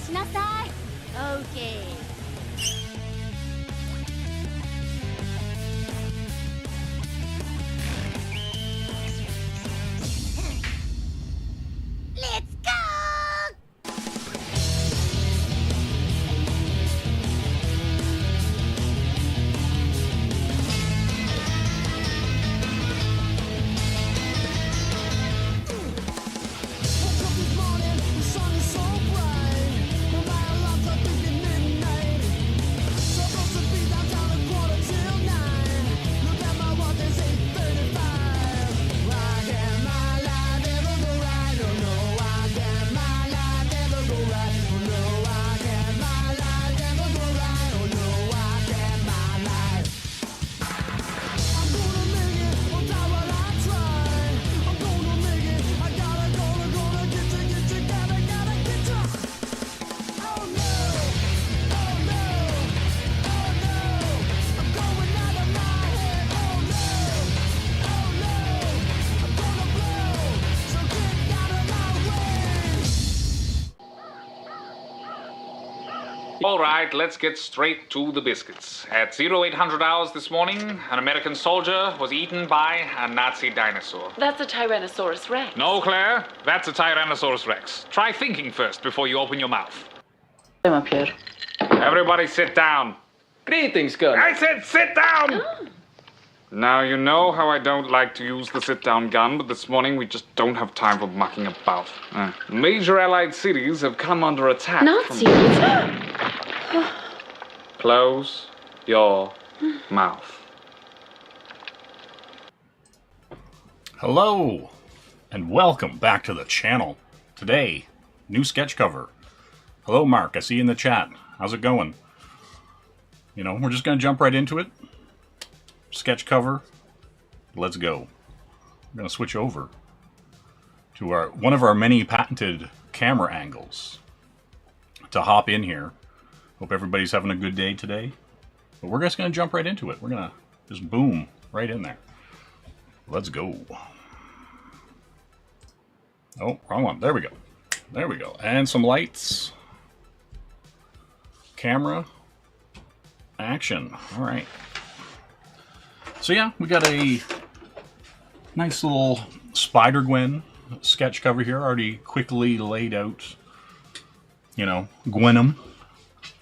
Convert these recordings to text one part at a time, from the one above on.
しなさい。オーケー。Let's go! All right, let's get straight to the biscuits. At 0800 hours this morning, an American soldier was eaten by a Nazi dinosaur. That's a Tyrannosaurus Rex. No, Claire, that's a Tyrannosaurus Rex. Try thinking first before you open your mouth. I'm up here. Everybody sit down. Greetings, Colonel. I said sit down! Now, you know how I don't like to use the sit-down gun, but this morning we just don't have time for mucking about. Major Allied cities have come under attack. Nazis? Close your mouth. Hello, and welcome back to the channel. Today, new sketch cover. Hello, Mark. I see you in the chat. How's it going? You know, we're just going to jump right into it. Sketch cover. Let's go. We're going to switch over to one of our many patented camera angles to hop in here. Hope everybody's having a good day today. But we're just going to jump right into it. We're going to just boom right in there. Let's go. Oh, wrong one. There we go. There we go. And some lights. Camera. Action. All right. So yeah, we got a nice little Spider-Gwen sketch cover here. Already quickly laid out, you know, Gwenom.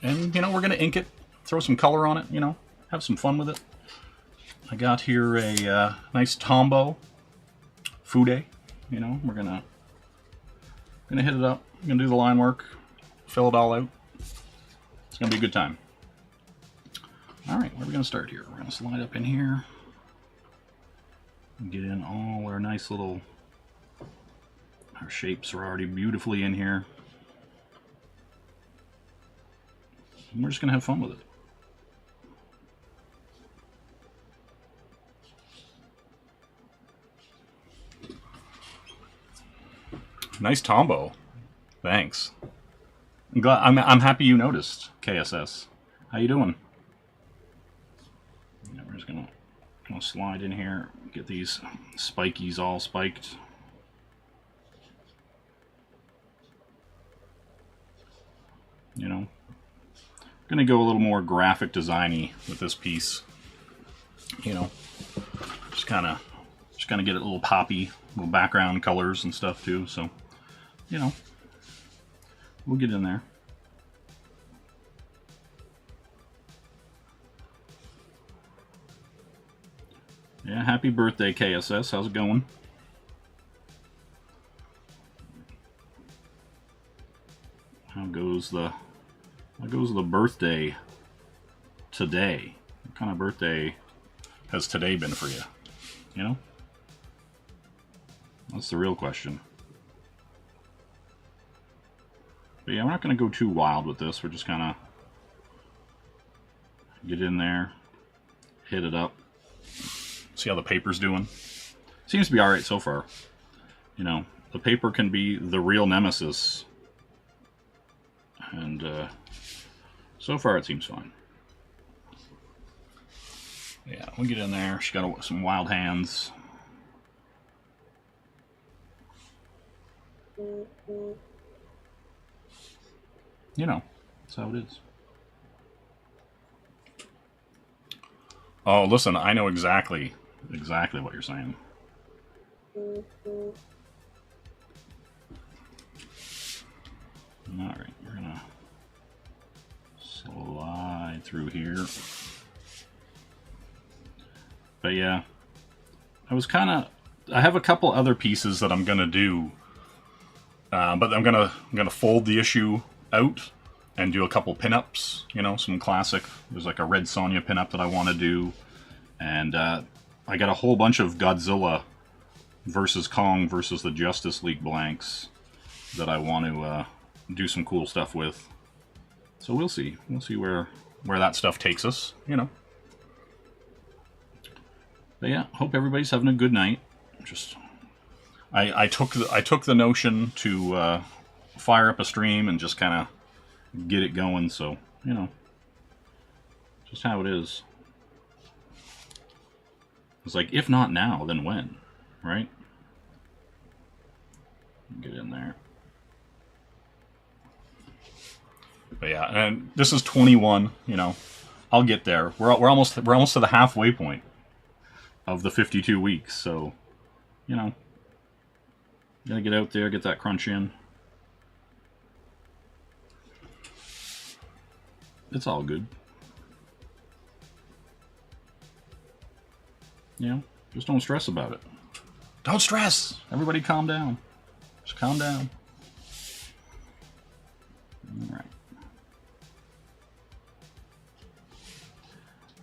And, you know, we're going to ink it. Throw some color on it, you know. Have some fun with it. I got here a nice Tombow Fude. You know, we're gonna hit it up. Gonna do the line work, fill it all out. It's gonna be a good time. All right, where are we gonna start here? We're gonna slide up in here and get in all our nice little. Our shapes are already beautifully in here. And we're just gonna have fun with it. Nice Tombow. Thanks. I'm happy you noticed, KSS. How you doing? Yeah, we're just gonna slide in here, get these spikies all spiked. You know, gonna go a little more graphic designy with this piece. You know, just kind of get it a little poppy, little background colors and stuff too. So, you know, we'll get in there. Yeah, happy birthday, KSS. How's it going? How goes the birthday today? What kind of birthday has today been for you? You know? That's the real question. But yeah, we're not going to go too wild with this. We're just going to get in there, hit it up, see how the paper's doing. Seems to be alright so far. You know, the paper can be the real nemesis. And so far it seems fine. Yeah, we'll get in there. She got some wild hands. you know, that's how it is. Oh, listen, I know exactly what you're saying. Alright, we're gonna slide through here. But yeah, I have a couple other pieces that I'm gonna do, but I'm gonna fold the issue out and do a couple pinups. You know, some classic. There's like a Red Sonja pinup that I want to do, and I got a whole bunch of Godzilla versus Kong versus the Justice League blanks that I want to do some cool stuff with. So we'll see. We'll see where that stuff takes us. You know. But yeah, hope everybody's having a good night. Just, I took the notion to fire up a stream and just kind of get it going. So you know, just how it is. It's like, if not now, then when, right? Get in there. But yeah, and this is 21. You know, I'll get there. We're almost to the halfway point of the 52 weeks, so, you know, gotta get out there, get that crunch in. It's all good. You know, just don't stress about it. Don't stress! Everybody calm down. Just calm down. Alright.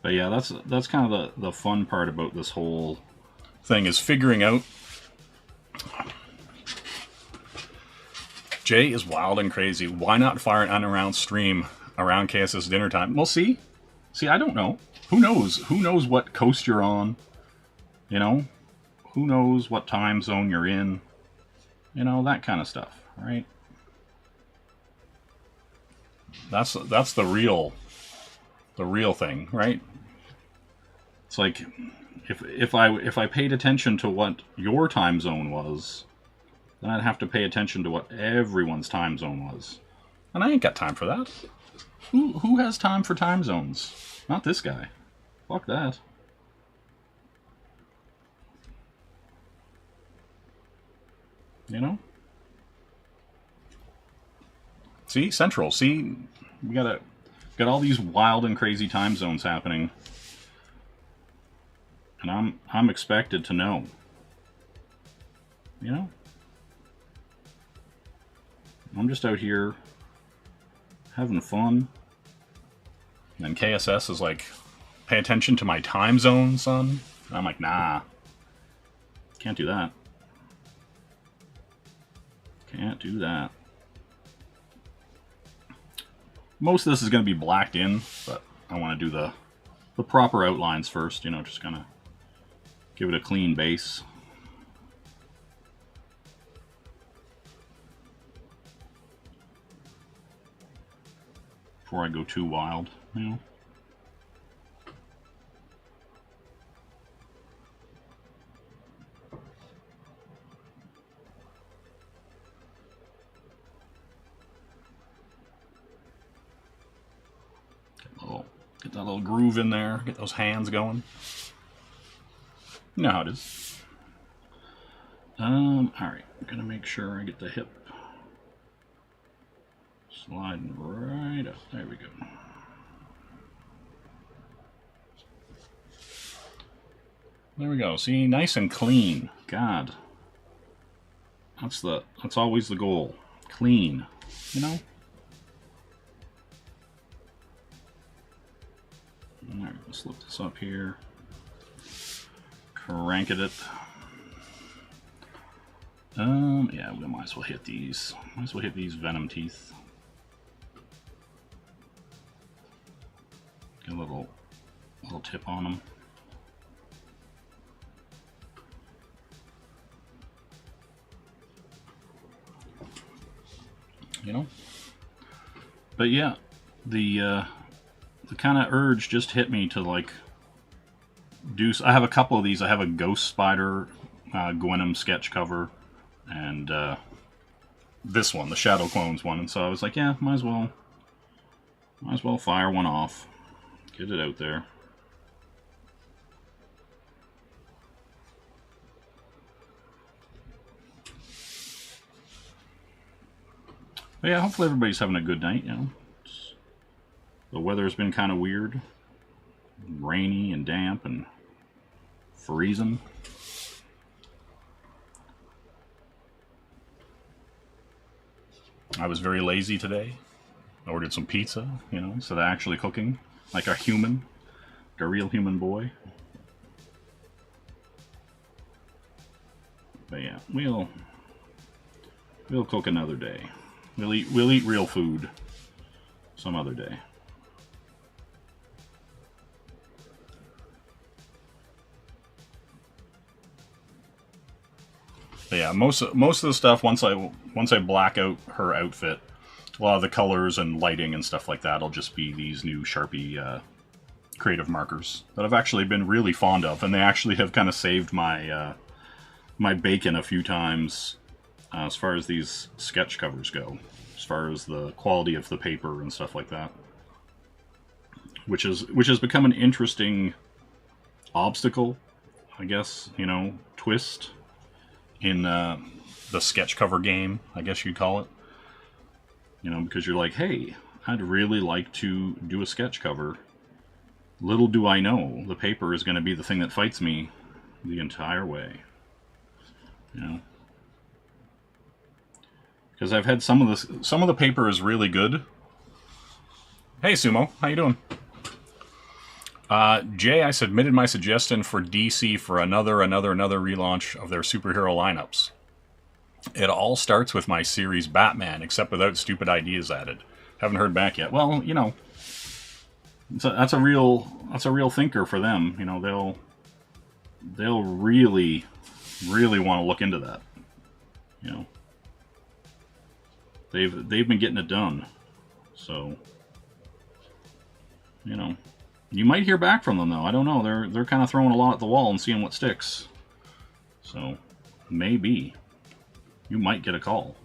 But yeah, that's kind of the fun part about this whole thing, is figuring out. Jay is wild and crazy. Why not fire an unannounced stream around KSS dinner time? Well, see, I don't know. Who knows? Who knows what coast you're on? You know, who knows what time zone you're in? You know, that kind of stuff, right? That's the real thing, right? It's like, if I paid attention to what your time zone was, then I'd have to pay attention to what everyone's time zone was, and I ain't got time for that. Who has time for time zones? Not this guy. Fuck that. You know? See, Central. See, we got all these wild and crazy time zones happening, and I'm expected to know. You know? I'm just out here having fun, and then KSS is like, pay attention to my time zone, son. And I'm like, nah, can't do that. Can't do that. Most of this is going to be blacked in, but I want to do the proper outlines first, you know, just kind of give it a clean base. Before I go too wild, you know. Get that little groove in there, get those hands going. You know how it is. Alright, I'm gonna make sure I get the hip sliding right up. There we go. There we go. See, nice and clean. God. That's always the goal. Clean. You know? Alright, let's lift this up here. Crank it. Yeah, we might as well hit these. Might as well hit these venom teeth. Get a little tip on them. You know? But yeah, the kind of urge just hit me to like do. I have a couple of these. I have a Ghost Spider Gwenom sketch cover, and this one, the Shadow Clones one. And so I was like, yeah, might as well Might as well fire one off. Get it out there. But yeah, hopefully everybody's having a good night, you know. The weather's been kind of weird. Rainy and damp and freezing. I was very lazy today. I ordered some pizza, you know, instead of actually cooking like a human, like a real human boy. But yeah, we'll cook another day. We'll eat real food some other day. But yeah, most of the stuff once I black out her outfit, a lot of the colors and lighting and stuff like that will just be these new Sharpie creative markers that I've actually been really fond of, and they actually have kind of saved my my bacon a few times as far as these sketch covers go, as far as the quality of the paper and stuff like that, which has become an interesting obstacle, I guess, you know, twist in the sketch cover game, I guess you'd call it. You know, because you're like, hey, I'd really like to do a sketch cover. Little do I know, the paper is going to be the thing that fights me the entire way. You know, because I've had some of the paper is really good. Hey, Sumo, how you doing? Jay, I submitted my suggestion for DC for another relaunch of their superhero lineups. It all starts with my series Batman, except without stupid ideas added. Haven't heard back yet. Well, you know, that's a real thinker for them. You know, they'll really want to look into that. You know, they've been getting it done, so you know, you might hear back from them though. I don't know. They're kind of throwing a lot at the wall and seeing what sticks. So maybe you might get a call.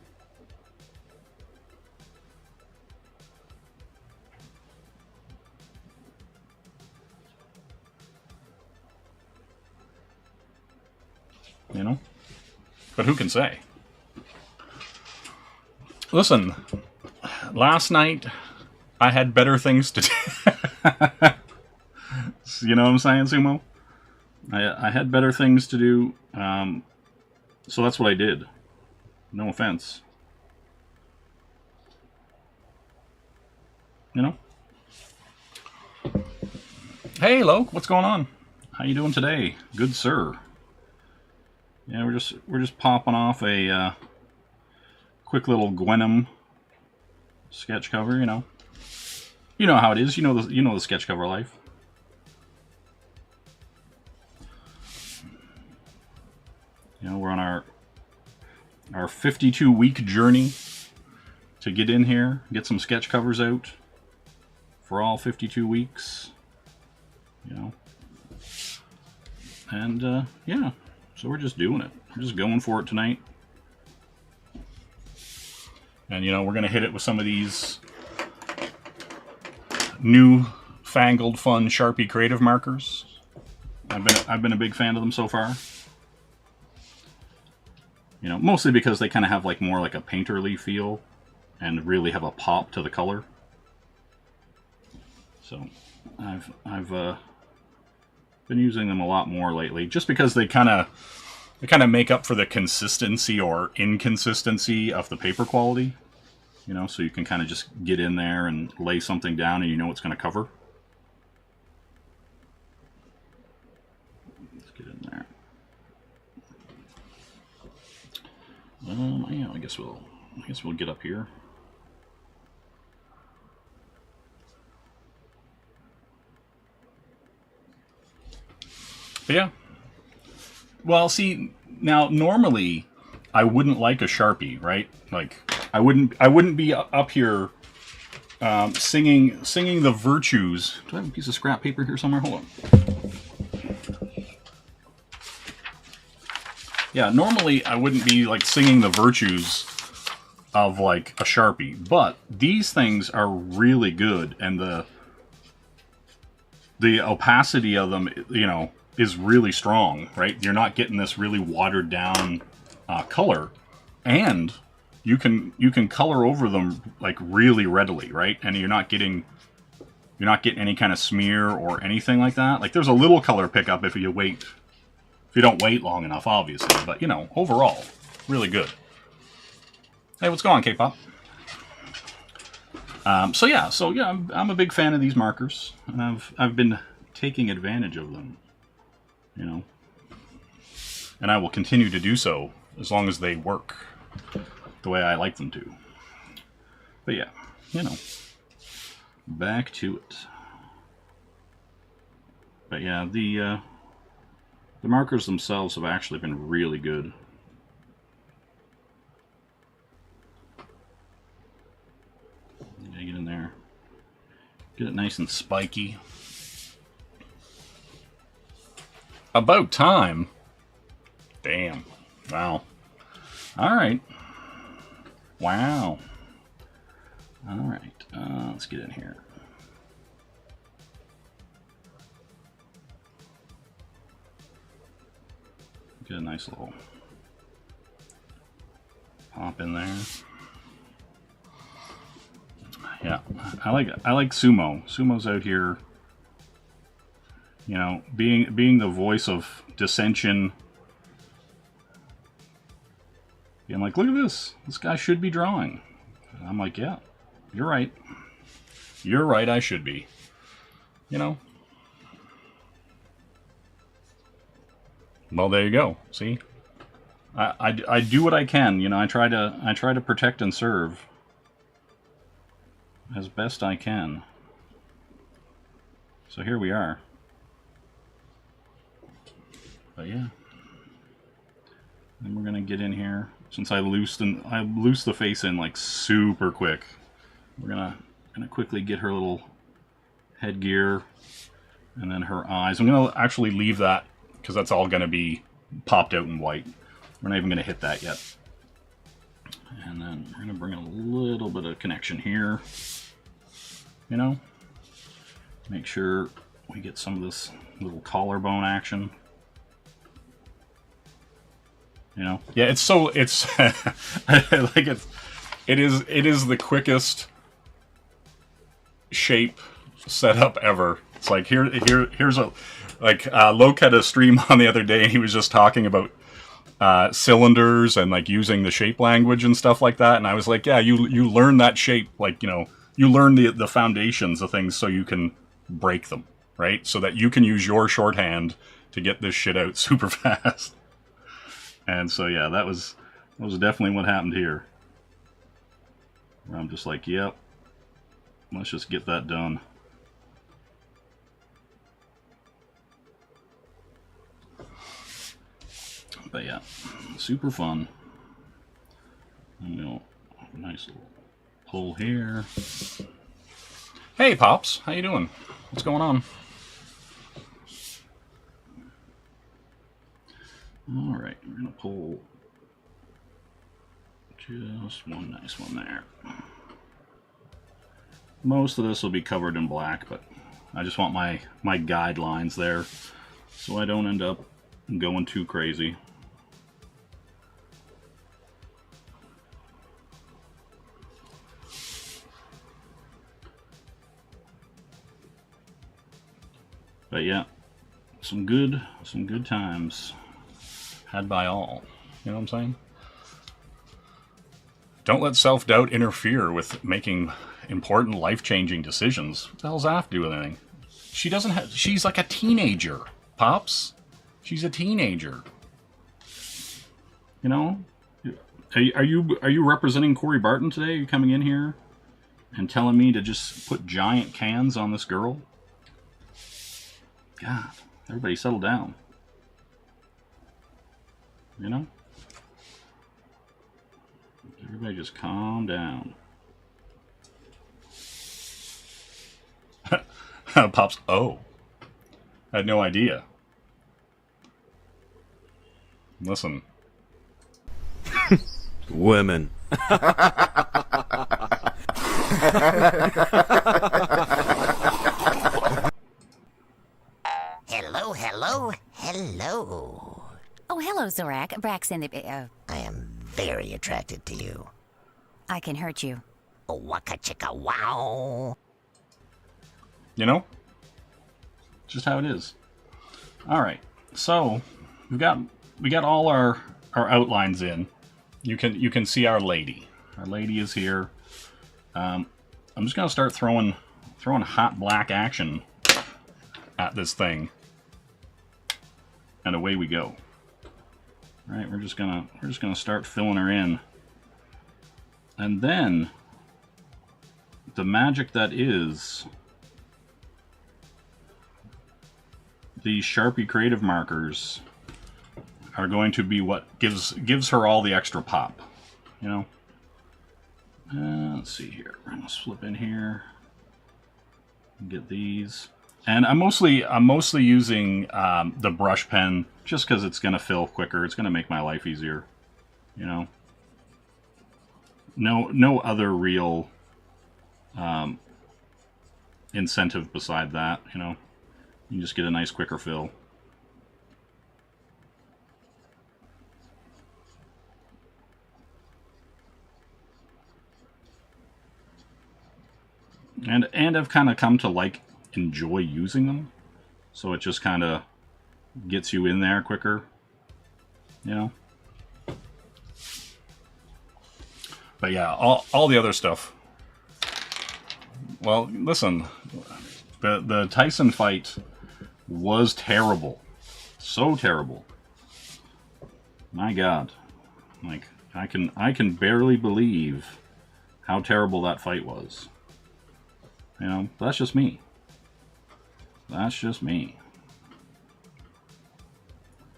You know? But who can say? Listen, last night I had better things to do. You know what I'm saying, Sumo? I had better things to do, so that's what I did. No offense. You know? Hey, Loke, what's going on? How you doing today? Good, sir. Yeah, we're just popping off a quick little Gwenom sketch cover. You know how it is. You know the sketch cover life. You know, we're on our 52-week journey to get in here, get some sketch covers out for all 52 weeks. You know, and yeah. So we're just doing it. We're just going for it tonight. And, you know, we're going to hit it with some of these new fangled fun Sharpie creative markers. I've been a big fan of them so far. You know, mostly because they kind of have like more like a painterly feel and really have a pop to the color. So I've been using them a lot more lately, just because they kind of make up for the consistency or inconsistency of the paper quality. You know, so you can kind of just get in there and lay something down and you know it's going to cover. Let's get in there. Yeah, I guess we'll get up here. But yeah. Well, see, now normally I wouldn't like a Sharpie, right? Like I wouldn't be up here singing the virtues. Do I have a piece of scrap paper here somewhere? Hold on. Yeah, normally I wouldn't be like singing the virtues of like a Sharpie, but these things are really good, and the opacity of them, you know, is really strong, right? You're not getting this really watered down color, and you can color over them like really readily, right? And you're not getting any kind of smear or anything like that. Like there's a little color pickup if you don't wait long enough, obviously, but you know, overall, really good. Hey, what's going on, K-pop? So yeah, I'm a big fan of these markers, and I've been taking advantage of them, you know, and I will continue to do so as long as they work the way I like them to. But yeah, you know, back to it. But yeah, the markers themselves have actually been really good. Gotta get in there, get it nice and spiky. About time. Damn. Wow. All right. Wow. All right. Let's get in here. Get a nice little pop in there. Yeah, I like Sumo. Sumo's out here, you know, being the voice of dissension. Being like, look at this. This guy should be drawing. And I'm like, yeah, you're right. You're right, I should be. You know? Well, there you go. See? I do what I can, you know, I try to protect and serve as best I can. So here we are. But yeah. Then we're gonna get in here. Since I loosed the face in like super quick. We're gonna quickly get her little headgear and then her eyes. I'm gonna actually leave that because that's all gonna be popped out in white. We're not even gonna hit that yet. And then we're gonna bring a little bit of connection here. You know, make sure we get some of this little collarbone action. You know, yeah, it's like it is the quickest shape setup ever. It's like here's a Loke had a stream on the other day, and he was just talking about cylinders and like using the shape language and stuff like that. And I was like, yeah, you learn that shape, like, you know, you learn the foundations of things so you can break them, right? So that you can use your shorthand to get this shit out super fast. And so yeah, that was definitely what happened here. I'm just like, yep, let's just get that done. But yeah, super fun. And we'll have a nice little pull here. Hey Pops, how you doing? What's going on? Alright, we're gonna pull just one nice one there. Most of this will be covered in black, but I just want my guidelines there so I don't end up going too crazy. But yeah, some good times had by all. You know what I'm saying? Don't let self-doubt interfere with making important life-changing decisions. What the hell's that have to do with anything? She doesn't have. She's like a teenager, Pops. She's a teenager. You know? Are you representing Corey Barton today? Are you coming in here and telling me to just put giant cans on this girl? God, everybody settle down. You know? Everybody just calm down. Pops, oh. I had no idea. Listen. Women. Hello, hello, hello. Oh, hello, Zorak. Brax in the... I am very attracted to you. I can hurt you. Oh, waka chicka wow. You know? Just how it is. Alright, so we got all our outlines in. You can see our lady. Our lady is here. I'm just gonna start throwing hot black action at this thing. And away we go. Alright, we're just gonna start filling her in. And then the magic that is the Sharpie creative markers are going to be what gives her all the extra pop, you know. Let's see here. I'm gonna slip in here. Get these, and I'm mostly using the brush pen just because it's gonna fill quicker. It's gonna make my life easier, you know. No other real incentive beside that, you know. You just get a nice quicker fill. And I've kind of come to enjoy using them, so it just kind of gets you in there quicker, you know. But yeah, all the other stuff. Well, listen, the Tyson fight was terrible, so terrible. My God, like I can barely believe how terrible that fight was. You know, that's just me. That's just me.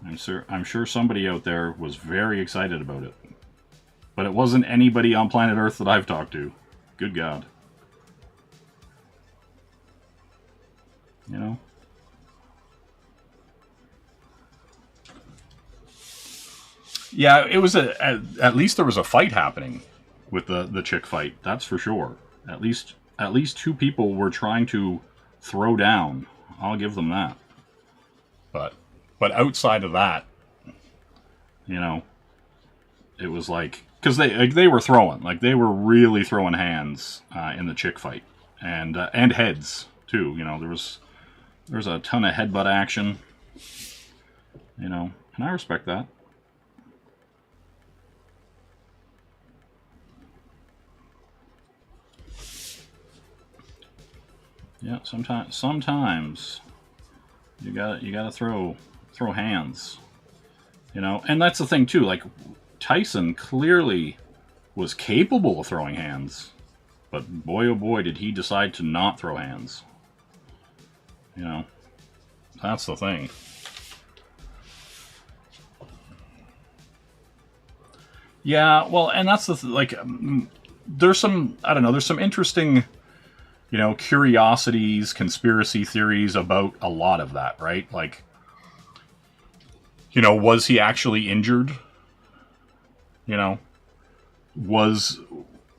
I'm sure somebody out there was very excited about it. But it wasn't anybody on planet Earth that I've talked to. Good God. You know? Yeah, it was at least there was a fight happening with the chick fight. That's for sure. At least two people were trying to throw down. I'll give them that. But outside of that, you know, it was like, because they were throwing, they were really throwing hands in the chick fight, and heads too. You know, there was a ton of headbutt action. You know, and I respect that. Yeah, sometimes you gotta throw hands, you know, and that's the thing too. Like Tyson clearly was capable of throwing hands, but boy oh boy did he decide to not throw hands. You know, that's the thing. Yeah, well, and that's there's some, I don't know, there's some interesting, you know, curiosities, conspiracy theories about a lot of that, right? Like, you know, was he actually injured? You know, would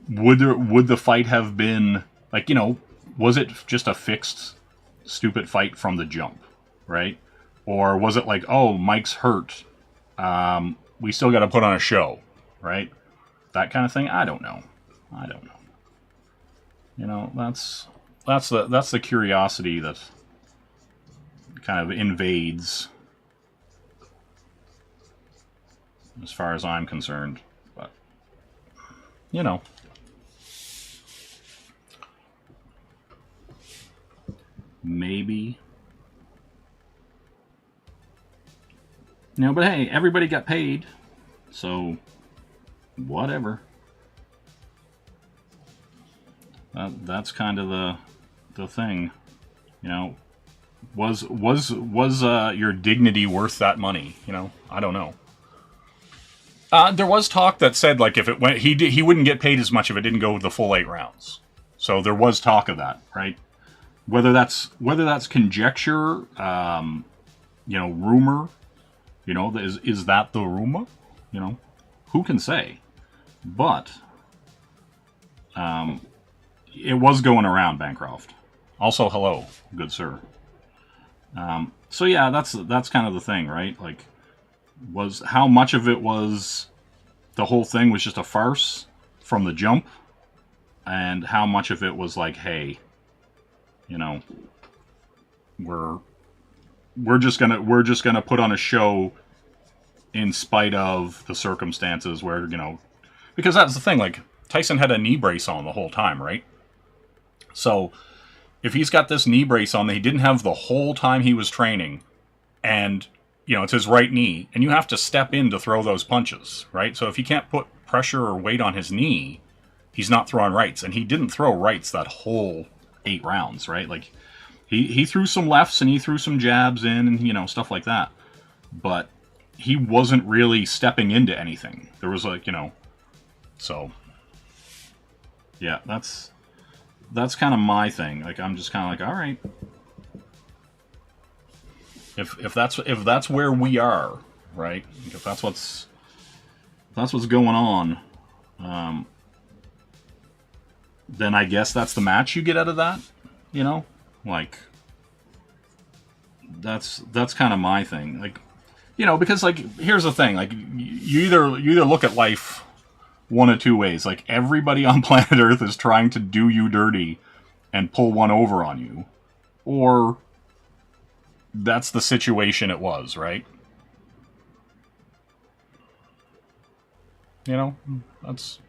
the fight have been, like, you know, was it just a fixed, stupid fight from the jump, right? Or was it like, oh, Mike's hurt, we still got to put on a show, right? That kind of thing. I don't know. You know, that's the curiosity that kind of invades, as far as I'm concerned. But you know, maybe. No, but hey, everybody got paid, so whatever. That's kind of the thing, you know. Was your dignity worth that money? You know, I don't know. There was talk that said, like, if it went, he wouldn't get paid as much if it didn't go the full 8 rounds. So there was talk of that, right? Whether that's conjecture, you know, rumor, you know, is that the rumor? You know, who can say? But it was going around, Bancroft. Also, hello, good sir. So yeah, that's kind of the thing, right? Like, was how much of it was the whole thing was just a farce from the jump, and how much of it was like, hey, you know, we're just gonna put on a show in spite of the circumstances where, you know, because that's the thing, like, Tyson had a knee brace on the whole time, right? So if he's got this knee brace on that he didn't have the whole time he was training, and, you know, it's his right knee, and you have to step in to throw those punches, right? So if he can't put pressure or weight on his knee, he's not throwing rights, and he didn't throw rights that whole 8 rounds, right? Like, he threw some lefts and he threw some jabs in, and, you know, stuff like that. But he wasn't really stepping into anything. There was, like, you know, so yeah, that's kind of my thing. Like, I'm just kind of like, all right, if that's where we are, right? If that's what's going on, then I guess that's the match you get out of that, you know? Like, that's kind of my thing. Like, you know, because, like, here's the thing. Like, you either look at life one of two ways. Like, everybody on planet Earth is trying to do you dirty and pull one over on you, or that's the situation it was, right? You know, that's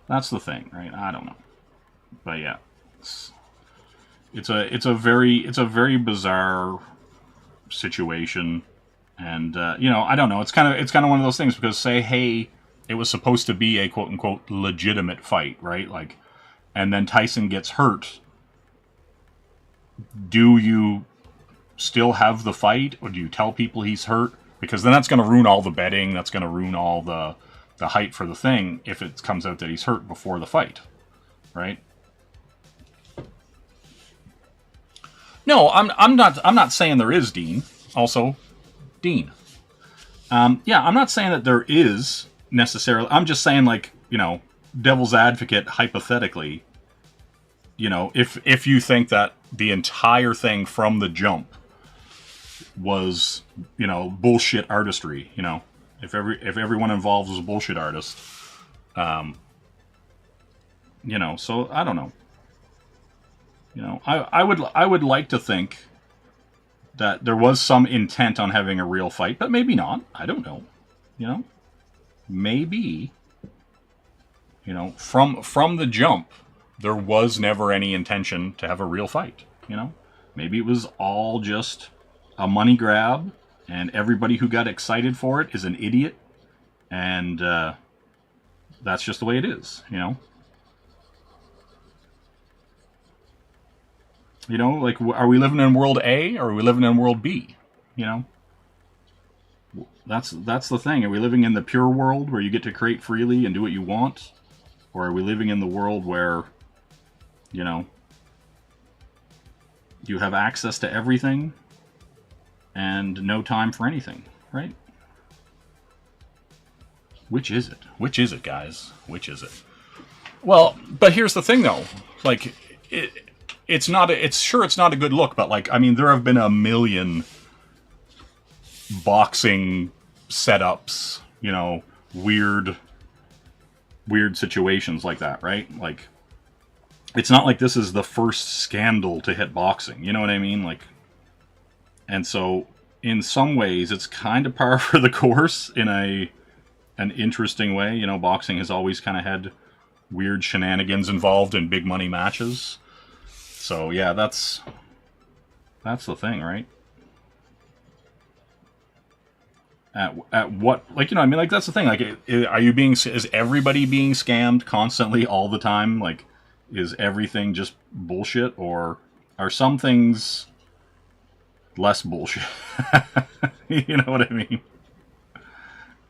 the thing, right? I don't know, but yeah, it's a very bizarre situation, and you know, I don't know. It's kind of one of those things, because say, hey, it was supposed to be a quote unquote legitimate fight, right? Like, and then Tyson gets hurt. Do you still have the fight, or do you tell people he's hurt? Because then that's going to ruin all the betting. That's going to ruin all the hype for the thing if it comes out that he's hurt before the fight, right? No, I'm not saying there is, Dean. Also, Dean. Yeah, I'm not saying that there is necessarily. I'm just saying, like, you know, devil's advocate, hypothetically, you know, if you think that the entire thing from the jump was, you know, bullshit artistry, you know, if everyone involved was a bullshit artist, you know, so I don't know. You know, I would like to think that there was some intent on having a real fight, but maybe not. I don't know. You know, maybe, you know, from the jump, there was never any intention to have a real fight. You know, maybe it was all just a money grab, and everybody who got excited for it is an idiot, and that's just the way it is. You know. You know, like, are we living in world A, or are we living in world B? You know, that's the thing. Are we living in the pure world where you get to create freely and do what you want, or are we living in the world where, you know, you have access to everything and no time for anything, right? Which is it? Which is it, guys? Which is it? Well, but here's the thing, though. Like, it's not a good look, but, like, I mean, there have been a million boxing setups, you know, weird situations like that, right? Like, it's not like this is the first scandal to hit boxing, you know what I mean? Like, and so in some ways it's kind of par for the course in an interesting way. You know, boxing has always kind of had weird shenanigans involved in big money matches. So yeah, that's the thing, right? At what, like, you know, I mean, like, that's the thing. Like, is everybody being scammed constantly all the time? Like, is everything just bullshit, or are some things less bullshit? You know what I mean?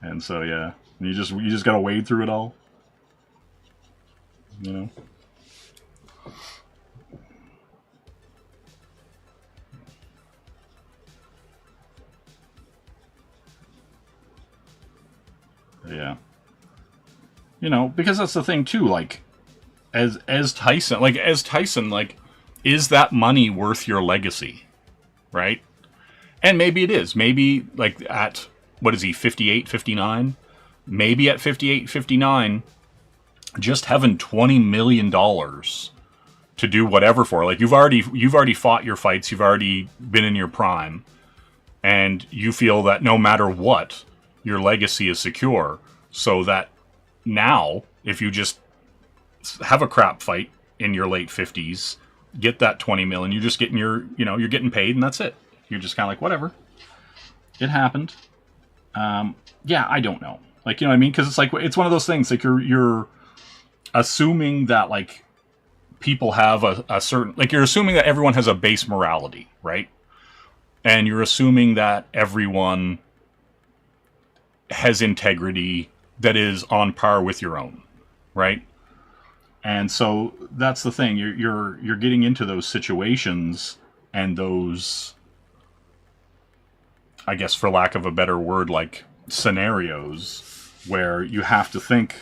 And so yeah, you just gotta wade through it all. You know. Yeah. You know, because that's the thing too. Like, as Tyson, like, is that money worth your legacy, right? And maybe it is. Maybe like at what is he, 58, 59? Maybe at 58, 59, just having $20 million to do whatever for. Like you've already fought your fights, you've already been in your prime, and you feel that no matter what, your legacy is secure. So that now, if you just have a crap fight in your late 50s, get that 20 million, you're just getting you're getting paid, and that's it. You're just kind of like, whatever. It happened. Yeah, I don't know. Like, you know what I mean? Because it's like, it's one of those things, like you're assuming that like people have a certain, like you're assuming that everyone has a base morality, right? And you're assuming that everyone has integrity that is on par with your own, right? And so that's the thing. You're getting into those situations and those, I guess for lack of a better word, like scenarios where you have to think,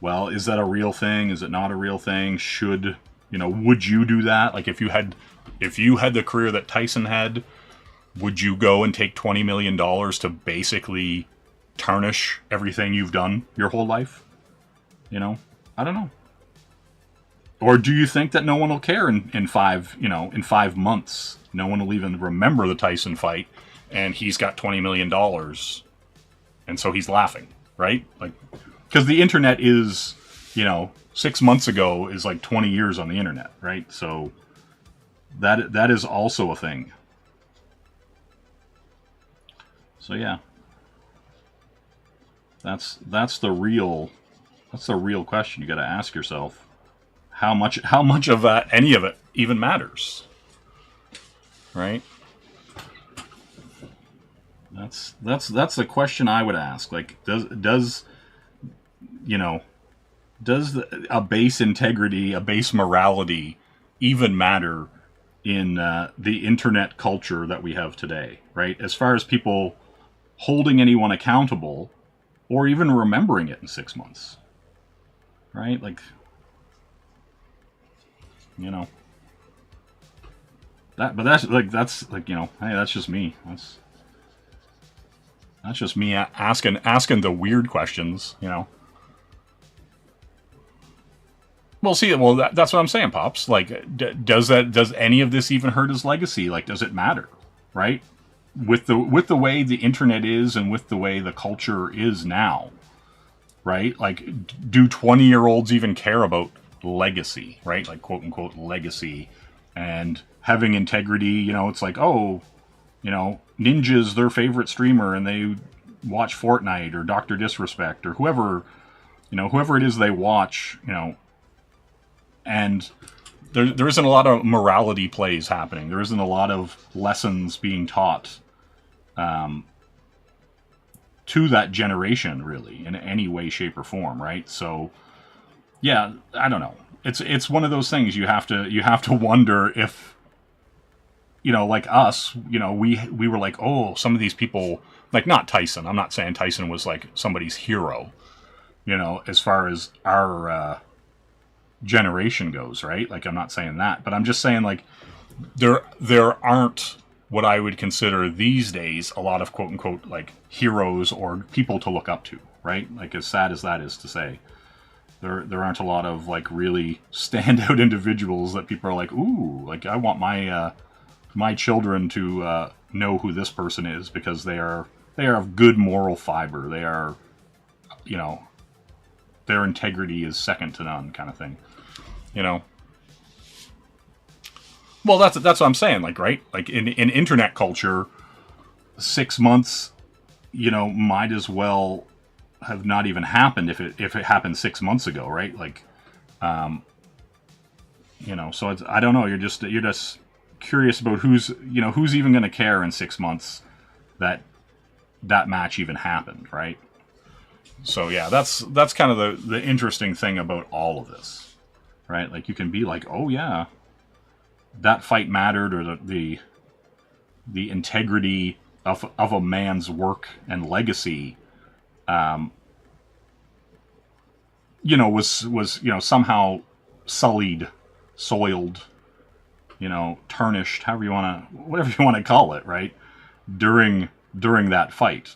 well, is that a real thing? Is it not a real thing? Should, would you do that? Like if you had the career that Tyson had, would you go and take $20 million to basically tarnish everything you've done your whole life? I don't know. Or do you think that no one will care in 5 months? No one will even remember the Tyson fight, and he's got $20 million, and so he's laughing, right? Like, because the internet is, 6 months ago is like 20 years on the internet, right? So that is also a thing. So yeah, that's the real question you got to ask yourself. How much of any of it even matters, right? That's the question I would ask. Like, does a base integrity, a base morality, even matter in the internet culture that we have today, right? As far as people holding anyone accountable, or even remembering it in 6 months, right? Like, that. But that's like hey, that's just me. That's just me asking the weird questions, Well, see, that's what I'm saying, Pops. Like, does any of this even hurt his legacy? Like, does it matter, right? With the way the internet is and with the way the culture is now, right? Like, do 20-year-olds even care about legacy, right? Like, quote unquote legacy and having integrity? It's like, oh, Ninja's their favorite streamer and they watch Fortnite or Dr. Disrespect or whoever it is they watch, and there isn't a lot of morality plays happening. There isn't a lot of lessons being taught to that generation, really, in any way, shape, or form, right? So, yeah, I don't know. It's one of those things you have to wonder if, like us, we were like, oh, some of these people, like not Tyson. I'm not saying Tyson was like somebody's hero, as far as our generation goes, right? Like, I'm not saying that, but I'm just saying, like, there aren't what I would consider these days a lot of quote unquote like heroes or people to look up to, right? Like, as sad as that is to say, there aren't a lot of like really standout individuals that people are like, ooh, like I want my children to know who this person is because they are of good moral fiber. They are, their integrity is second to none, kind of thing. Well, that's what I'm saying. Like, right? Like in internet culture, 6 months, might as well have not even happened if it happened 6 months ago, right? Like, so it's, I don't know. You're just curious about who's even going to care in 6 months that match even happened, right? So yeah, that's kind of the interesting thing about all of this, right? Like, you can be like, oh yeah, that fight mattered, or the integrity of a man's work and legacy was somehow sullied, soiled, tarnished, whatever you want to call it, right? During that fight.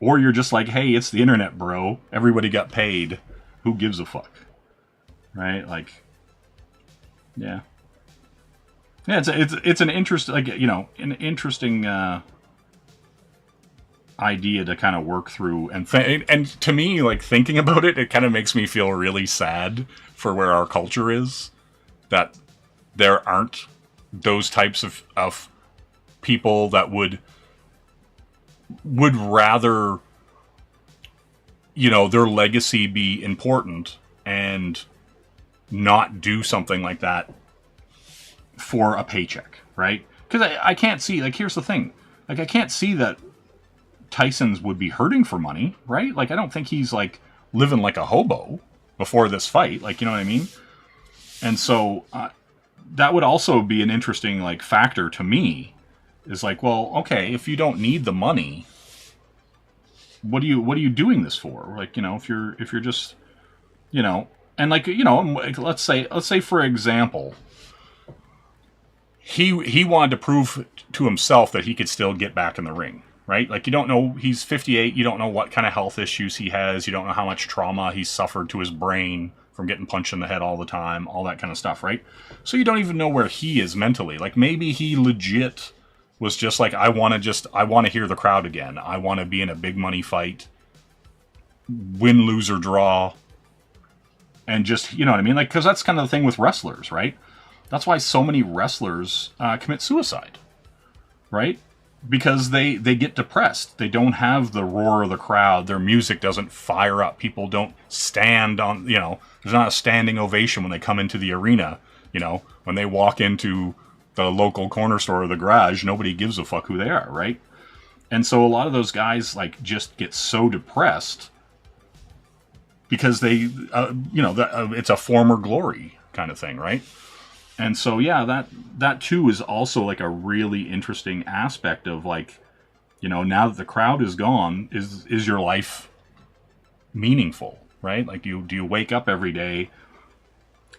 Or you're just like, hey, it's the internet, bro. Everybody got paid. Who gives a fuck? Right? Like, yeah. Yeah, it's an interesting, an interesting idea to kind of work through, and to me, like, thinking about it, it kind of makes me feel really sad for where our culture is, that there aren't those types of people that would rather, their legacy be important and not do something like that for a paycheck, right? Because I can't see, like, here's the thing, like, I can't see that Tyson's would be hurting for money, right? Like, I don't think he's, like, living like a hobo before this fight, like, you know what I mean? And so that would also be an interesting, like, factor to me, is like, well, okay, if you don't need the money, what are you doing this for? Like, if you're just, and, like, let's say for example, he wanted to prove to himself that he could still get back in the ring, right? Like, you don't know, he's 58, you don't know what kind of health issues he has, you don't know how much trauma he's suffered to his brain from getting punched in the head all the time, all that kind of stuff, right? So you don't even know where he is mentally. Like, maybe he legit was just like, I want to hear the crowd again. I want to be in a big money fight, win, lose, or draw, and just, you know what I mean? Like, because that's kind of the thing with wrestlers, right? That's why so many wrestlers commit suicide, right? Because they get depressed. They don't have the roar of the crowd. Their music doesn't fire up. People don't stand on, there's not a standing ovation when they come into the arena. When they walk into the local corner store or the garage, nobody gives a fuck who they are, right? And so a lot of those guys, like, just get so depressed because they, it's a former glory kind of thing, right? And so, yeah, that too is also, like, a really interesting aspect of, like, now that the crowd is gone, is your life meaningful, right? Like, do you wake up every day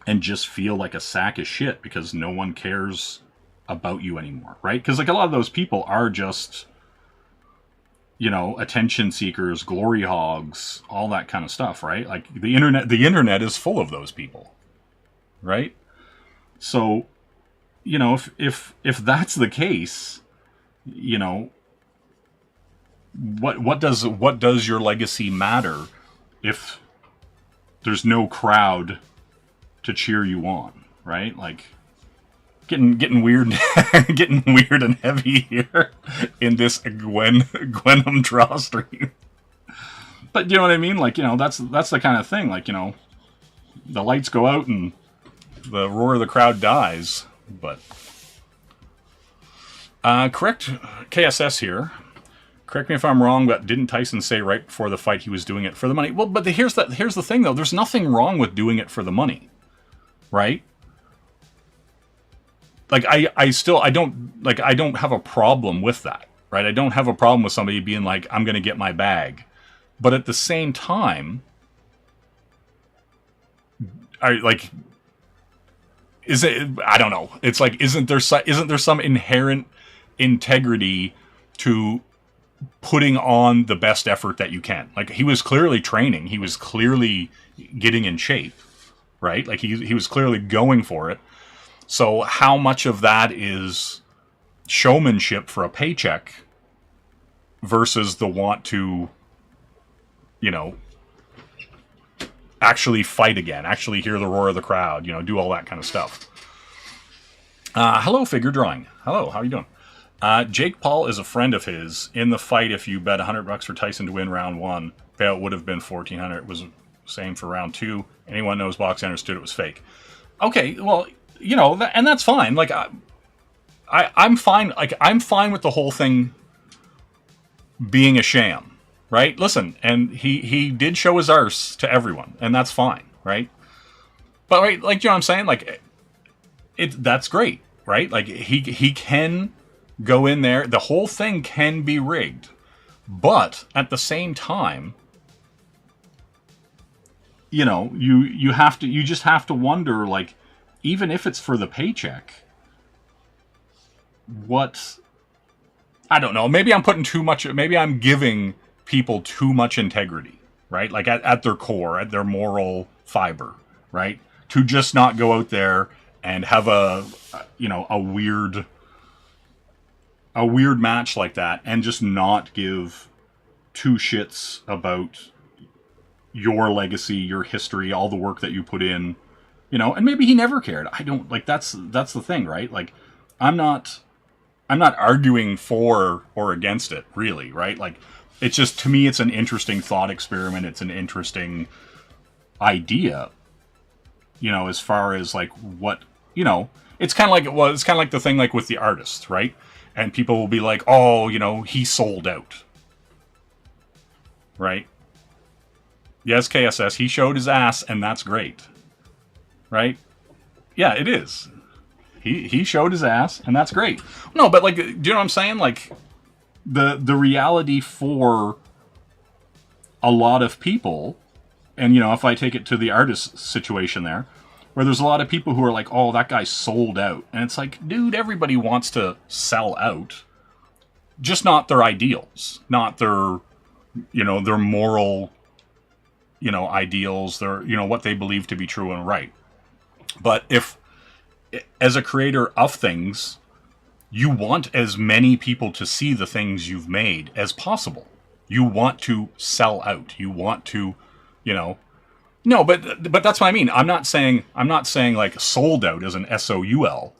and just feel like a sack of shit because no one cares about you anymore, right? Because, like, a lot of those people are just, attention seekers, glory hogs, all that kind of stuff, right? Like, the internet is full of those people, right? So, if that's the case, what does your legacy matter if there's no crowd to cheer you on, right? Like, getting weird, getting weird and heavy here in this Gwenom draw stream. But you know what I mean? Like, that's the kind of thing. Like, the lights go out and the roar of the crowd dies. But correct KSS here. Correct me if I'm wrong, but didn't Tyson say right before the fight he was doing it for the money? Well, but here's the thing though. There's nothing wrong with doing it for the money, right? Like, I don't have a problem with that, right? I don't have a problem with somebody being like, I'm going to get my bag. But at the same time, I don't know. It's like, isn't there some inherent integrity to putting on the best effort that you can? Like, he was clearly training. He was clearly getting in shape, right? Like, he was clearly going for it. So how much of that is showmanship for a paycheck versus the want to, actually fight again, actually hear the roar of the crowd, do all that kind of stuff. Hello, Figure Drawing. Hello, how are you doing? Jake Paul is a friend of his. In the fight, if you bet $100 for Tyson to win round 1, payout would have been $1,400. It was the same for round 2. Anyone knows boxing understood it was fake. Okay, well, and that's fine. Like, I'm fine. Like, I'm fine with the whole thing being a sham, right? Listen, and he did show his arse to everyone, and that's fine, right? But right, like, you know what I'm saying? Like, that's great, right? Like, he can go in there. The whole thing can be rigged, but at the same time, you know, you just have to wonder, like, even if it's for the paycheck, what, I don't know, maybe I'm giving people too much integrity, right? Like at their core, at their moral fiber, right? To just not go out there and have a weird match like that and just not give two shits about your legacy, your history, all the work that you put in, you know. And maybe he never cared. I don't, like, that's the thing, right? Like, I'm not arguing for or against it, really, right? Like, it's just, to me, it's an interesting thought experiment. It's an interesting idea, you know, as far as, like, what, you know, it's kind of like the thing, like, with the artist, right? And people will be like, oh, you know, he sold out, right? Yes, KSS, he showed his ass, and that's great, right? Yeah, it is. He showed his ass, and that's great. No, but, like, do you know what I'm saying? Like, the reality for a lot of people, and, you know, if I take it to the artist situation there, where there's a lot of people who are like, oh, that guy sold out. And it's like, dude, everybody wants to sell out. Just not their ideals. Not their, you know, their moral, you know, ideals. Their, you know, what they believe to be true and right. But if, as a creator of things, you want as many people to see the things you've made as possible. You want to sell out. You want to, you know... No, but that's what I mean. I'm not saying like sold out as an SOULED,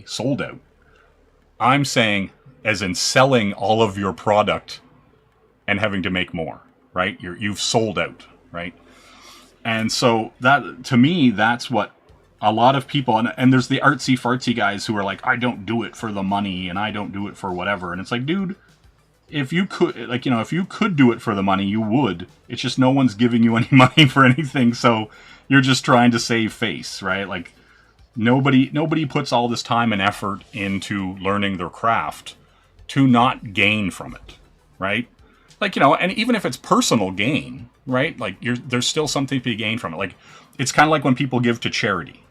sold out. I'm saying as in selling all of your product and having to make more, right? You've sold out, right? And so that, to me, that's what a lot of people, and there's the artsy fartsy guys who are like, I don't do it for the money and I don't do it for whatever. And it's like, dude, if you could, like, you know, if you could do it for the money, you would. It's just no one's giving you any money for anything, so you're just trying to save face, right? Like, nobody puts all this time and effort into learning their craft to not gain from it, right? Like, you know, and even if it's personal gain, right? Like, there's still something to be gained from it. Like, it's kind of like when people give to charity,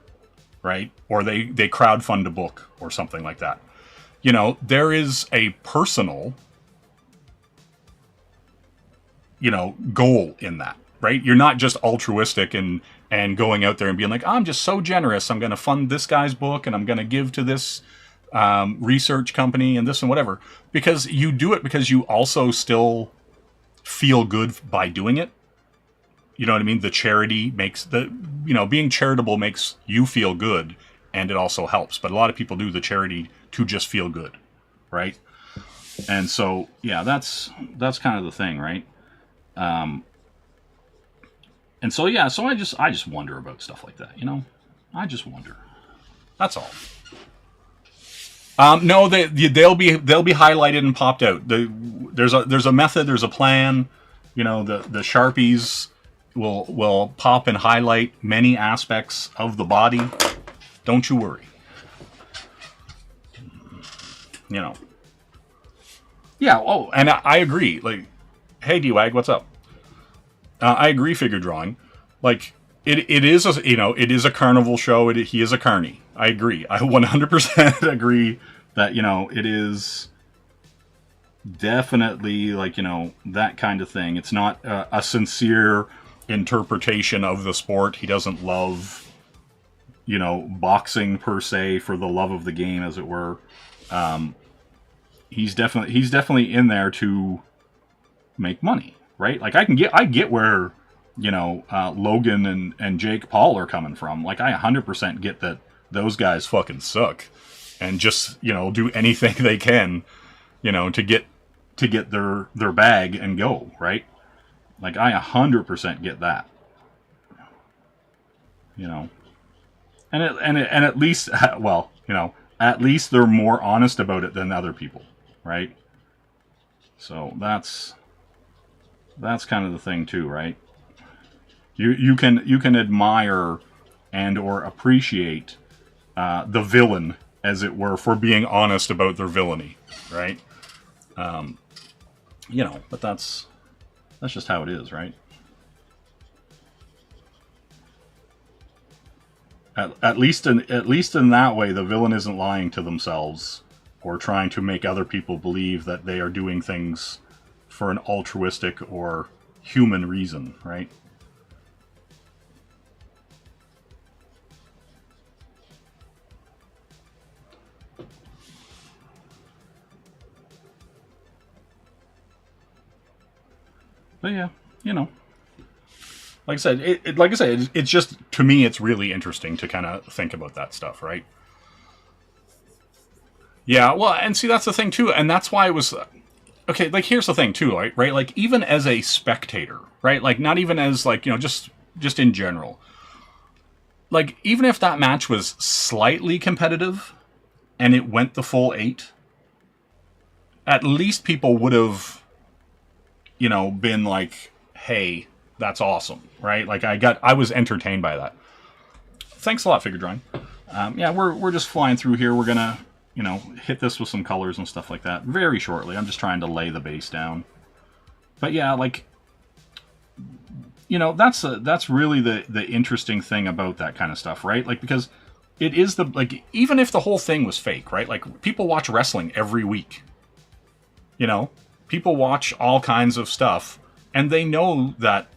right? Or they crowdfund a book or something like that. You know, there is a personal, you know, goal in that, right? You're not just altruistic and going out there and being like, I'm just so generous. I'm going to fund this guy's book and I'm going to give to this research company and this and whatever. Because you do it because you also still feel good by doing it. You know what I mean? The charity makes being charitable makes you feel good, and it also helps. But a lot of people do the charity to just feel good, right? And so, yeah, that's kind of the thing, right? And so, yeah, so I just wonder about stuff like that, you know? I just wonder. That's all. No, they'll be highlighted and popped out. There's a method, there's a plan. You know, the Sharpies will pop and highlight many aspects of the body. Don't you worry. You know. Yeah. Oh, and I agree. Like, hey, D-Wag, what's up? I agree. Figure drawing, like it is a carnival show. He is a carny. I agree. I 100% agree that, you know, it is definitely, like, you know, that kind of thing. It's not a sincere interpretation of the sport. He doesn't love, you know, boxing per se for the love of the game, as it were. He's definitely in there to make money, right? Like, I get where, you know, Logan and Jake Paul are coming from. Like, I 100% get that those guys fucking suck and just, you know, do anything they can, you know, to get their bag and go, right? Like, I 100% get that, you know, and at least, well, you know, at least they're more honest about it than other people, right? So that's kind of the thing too, right? You can admire and or appreciate the villain, as it were, for being honest about their villainy, right? You know, but that's just how it is, right? At least in that way, the villain isn't lying to themselves or trying to make other people believe that they are doing things for an altruistic or human reason, right? But yeah, you know, like I said, it's just, to me, it's really interesting to kind of think about that stuff, right? Yeah, well, and see, that's the thing too, and that's why it was okay. Like, here's the thing too, right? Like, even as a spectator, right? Like, not even as like, you know, just in general. Like, even if that match was slightly competitive, and it went the full 8, at least people would have, you know, been like, hey, that's awesome, right? Like, I was entertained by that. Thanks a lot, Figure Drawing. Yeah, we're just flying through here. We're gonna, you know, hit this with some colors and stuff like that very shortly. I'm just trying to lay the base down. But yeah, like, you know, that's really the interesting thing about that kind of stuff, right? Like, because it is like, even if the whole thing was fake, right? Like, people watch wrestling every week. You know, people watch all kinds of stuff, and they know that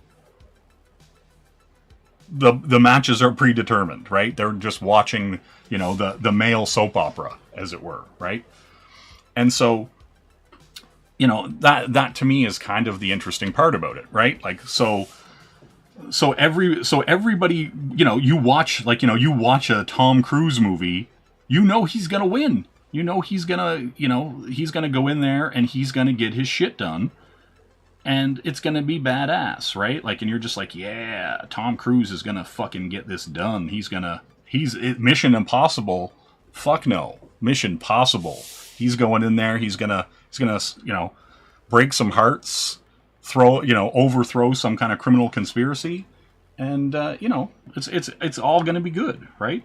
the matches are predetermined, right? They're just watching, you know, the male soap opera, as it were, right? And so, you know, that to me is kind of the interesting part about it, right? Like, so everybody, you know, you watch a Tom Cruise movie, you know he's gonna win. You know he's gonna go in there and he's gonna get his shit done, and it's gonna be badass, right? Like, and you're just like, yeah, Tom Cruise is gonna fucking get this done. He's Mission Impossible. Fuck no, Mission Possible. He's going in there. He's gonna you know, break some hearts, overthrow some kind of criminal conspiracy, and you know, it's all gonna be good, right?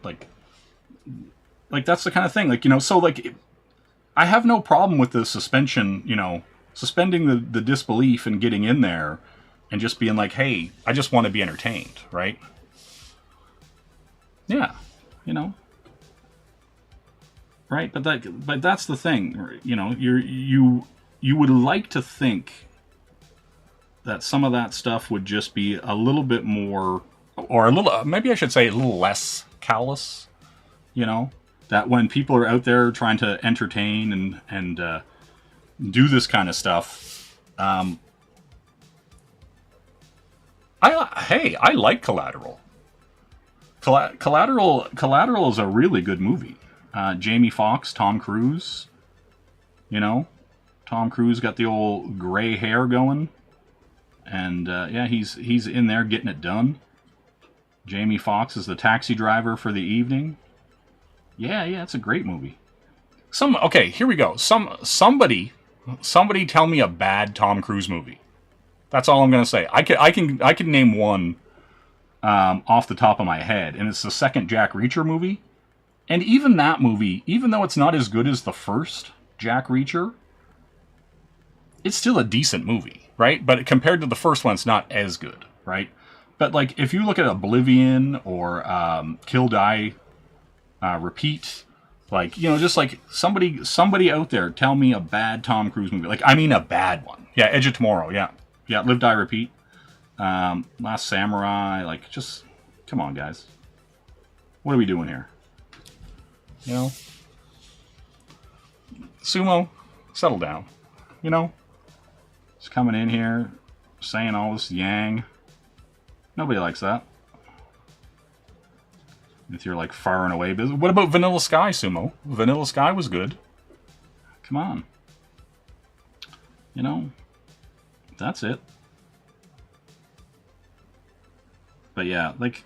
Like, that's the kind of thing. Like, you know, so, like, I have no problem with the suspension, you know, suspending the disbelief and getting in there and just being like, hey, I just want to be entertained, right? Yeah, you know. Right? But that's the thing, you know, you would like to think that some of that stuff would just be a little bit more, or a little, maybe I should say a little less callous, you know? That when people are out there trying to entertain and do this kind of stuff, I like Collateral. Collateral is a really good movie. Jamie Foxx, Tom Cruise. You know, Tom Cruise got the old gray hair going, and yeah, he's in there getting it done. Jamie Foxx is the taxi driver for the evening. Yeah, it's a great movie. Okay, here we go. Somebody tell me a bad Tom Cruise movie. That's all I'm gonna say. I can name one off the top of my head, and it's the second Jack Reacher movie. And even that movie, even though it's not as good as the first Jack Reacher, it's still a decent movie, right? But compared to the first one, it's not as good, right? But like, if you look at Oblivion or Kill Die Repeat, like, you know, just like somebody out there, tell me a bad Tom Cruise movie. Like, I mean, a bad one. Yeah, Edge of Tomorrow. Yeah, Live, Die, Repeat. Last Samurai. Like, just come on, guys. What are we doing here? You know, Sumo, settle down. You know, just coming in here, saying all this yang. Nobody likes that. With your, like, far and away business. What about Vanilla Sky, Sumo? Vanilla Sky was good. Come on. You know, that's it. But yeah, like,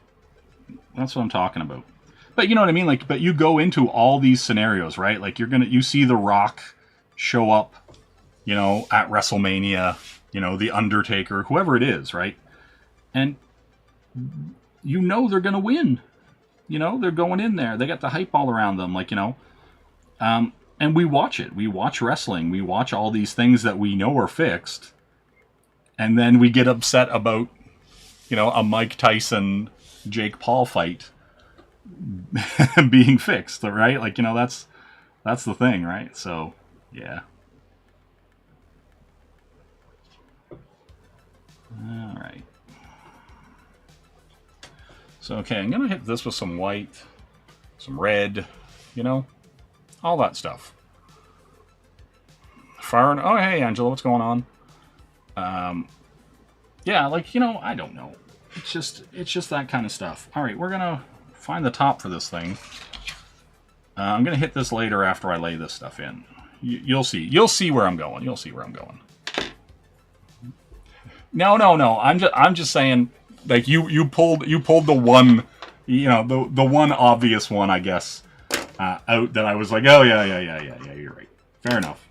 that's what I'm talking about. But you know what I mean? Like, but you go into all these scenarios, right? Like, you see The Rock show up, you know, at WrestleMania, you know, The Undertaker, whoever it is, right? And you know they're going to win. You know, they're going in there. They got the hype all around them, like, you know. And we watch it. We watch wrestling. We watch all these things that we know are fixed. And then we get upset about, you know, a Mike Tyson, Jake Paul fight being fixed, right? Like, you know, that's the thing, right? So, yeah. All right. So, okay, I'm going to hit this with some white, some red, you know, all that stuff. Fire. Oh, hey, Angela, what's going on? Yeah, like, you know, I don't know. It's just that kind of stuff. All right, we're going to find the top for this thing. I'm going to hit this later after I lay this stuff in. You'll see. You'll see where I'm going. You'll see where I'm going. No. I'm just saying, like, you pulled the one, you know, the one obvious one, I guess, out that I was like, oh yeah, you're right. Fair enough.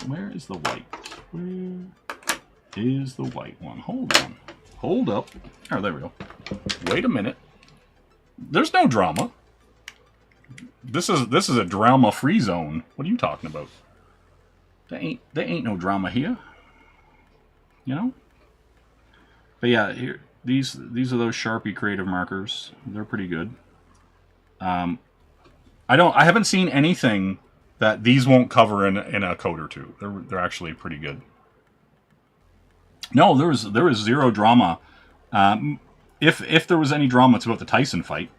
Where is the white? Where is the white one? Hold on. Hold up. Oh, there we go. Wait a minute. There's no drama. This is a drama-free zone. What are you talking about? There ain't no drama here. You know? But yeah, here these are those Sharpie creative markers. They're pretty good. I haven't seen anything that these won't cover in a coat or two. They're actually pretty good. No, there was zero drama. If there was any drama, it's about the Tyson fight.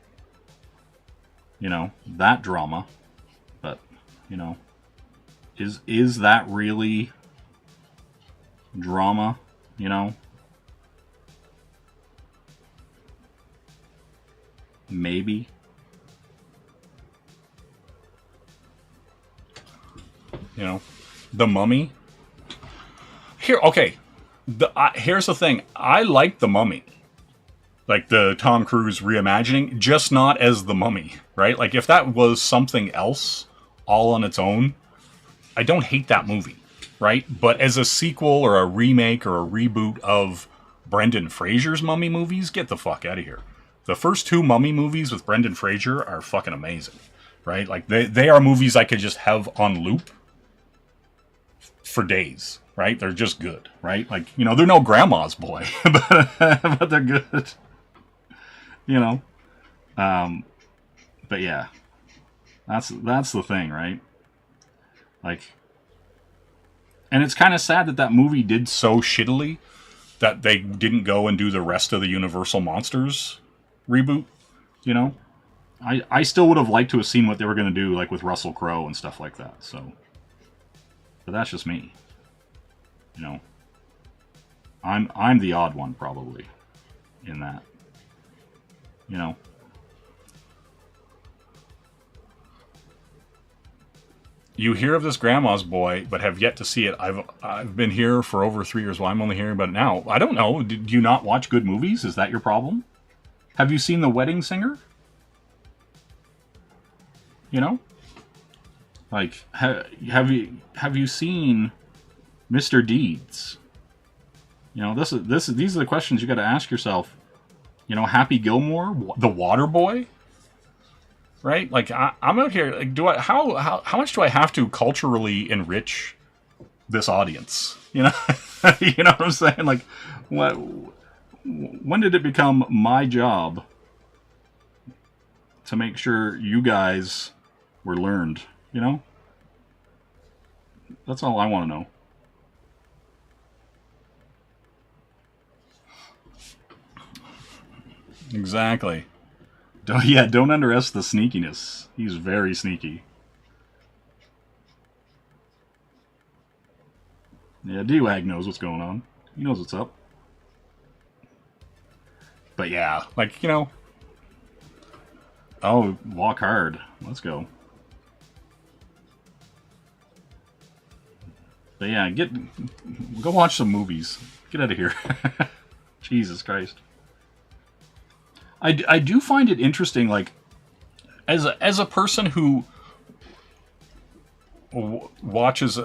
You know, that drama. But, you know, is that really drama? You know? Maybe. You know, The Mummy. Here, okay. Here's the thing. I like The Mummy. Like the Tom Cruise reimagining, just not as The Mummy, right? Like if that was something else all on its own, I don't hate that movie, right? But as a sequel or a remake or a reboot of Brendan Fraser's Mummy movies, get the fuck out of here. The first two Mummy movies with Brendan Fraser are fucking amazing, right? Like they are movies I could just have on loop for days, right? They're just good, right? Like, you know, they're no grandma's boy, but they're good. You know, but yeah, that's the thing, right? Like, and it's kind of sad that movie did so shittily that they didn't go and do the rest of the Universal Monsters reboot. You know, I still would have liked to have seen what they were going to do, like with Russell Crowe and stuff like that. So, but that's just me. You know, I'm the odd one probably in that. You know, you hear of this grandma's boy, but have yet to see it. I've been here for over 3 years. Well, I'm only hearing about it now. I don't know. Do you not watch good movies? Is that your problem? Have you seen The Wedding Singer? You know, like have you seen Mr. Deeds? You know, these are the questions you got to ask yourself. You know, Happy Gilmore, The Water Boy, right? Like I'm out here. Like, how much do I have to culturally enrich this audience? You know, you know what I'm saying? Like, when did it become my job to make sure you guys were learned? You know, that's all I want to know. Exactly. Don't underestimate the sneakiness. He's very sneaky. Yeah, D-Wag knows what's going on. He knows what's up. But yeah, like, you know. Oh, walk hard. Let's go. But yeah, go watch some movies. Get out of here. Jesus Christ. I do find it interesting, like, as a person who watches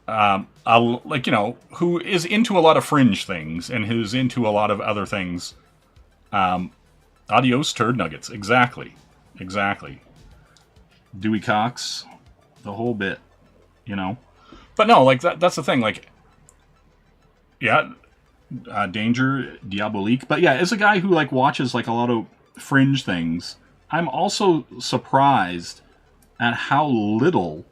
like, you know, who is into a lot of fringe things and who's into a lot of other things. Adios, turd nuggets. Exactly. Dewey Cox, the whole bit, you know. But no, like that's the thing. Like, yeah, Danger Diabolique. But yeah, as a guy who like watches like a lot of fringe things, I'm also surprised at how little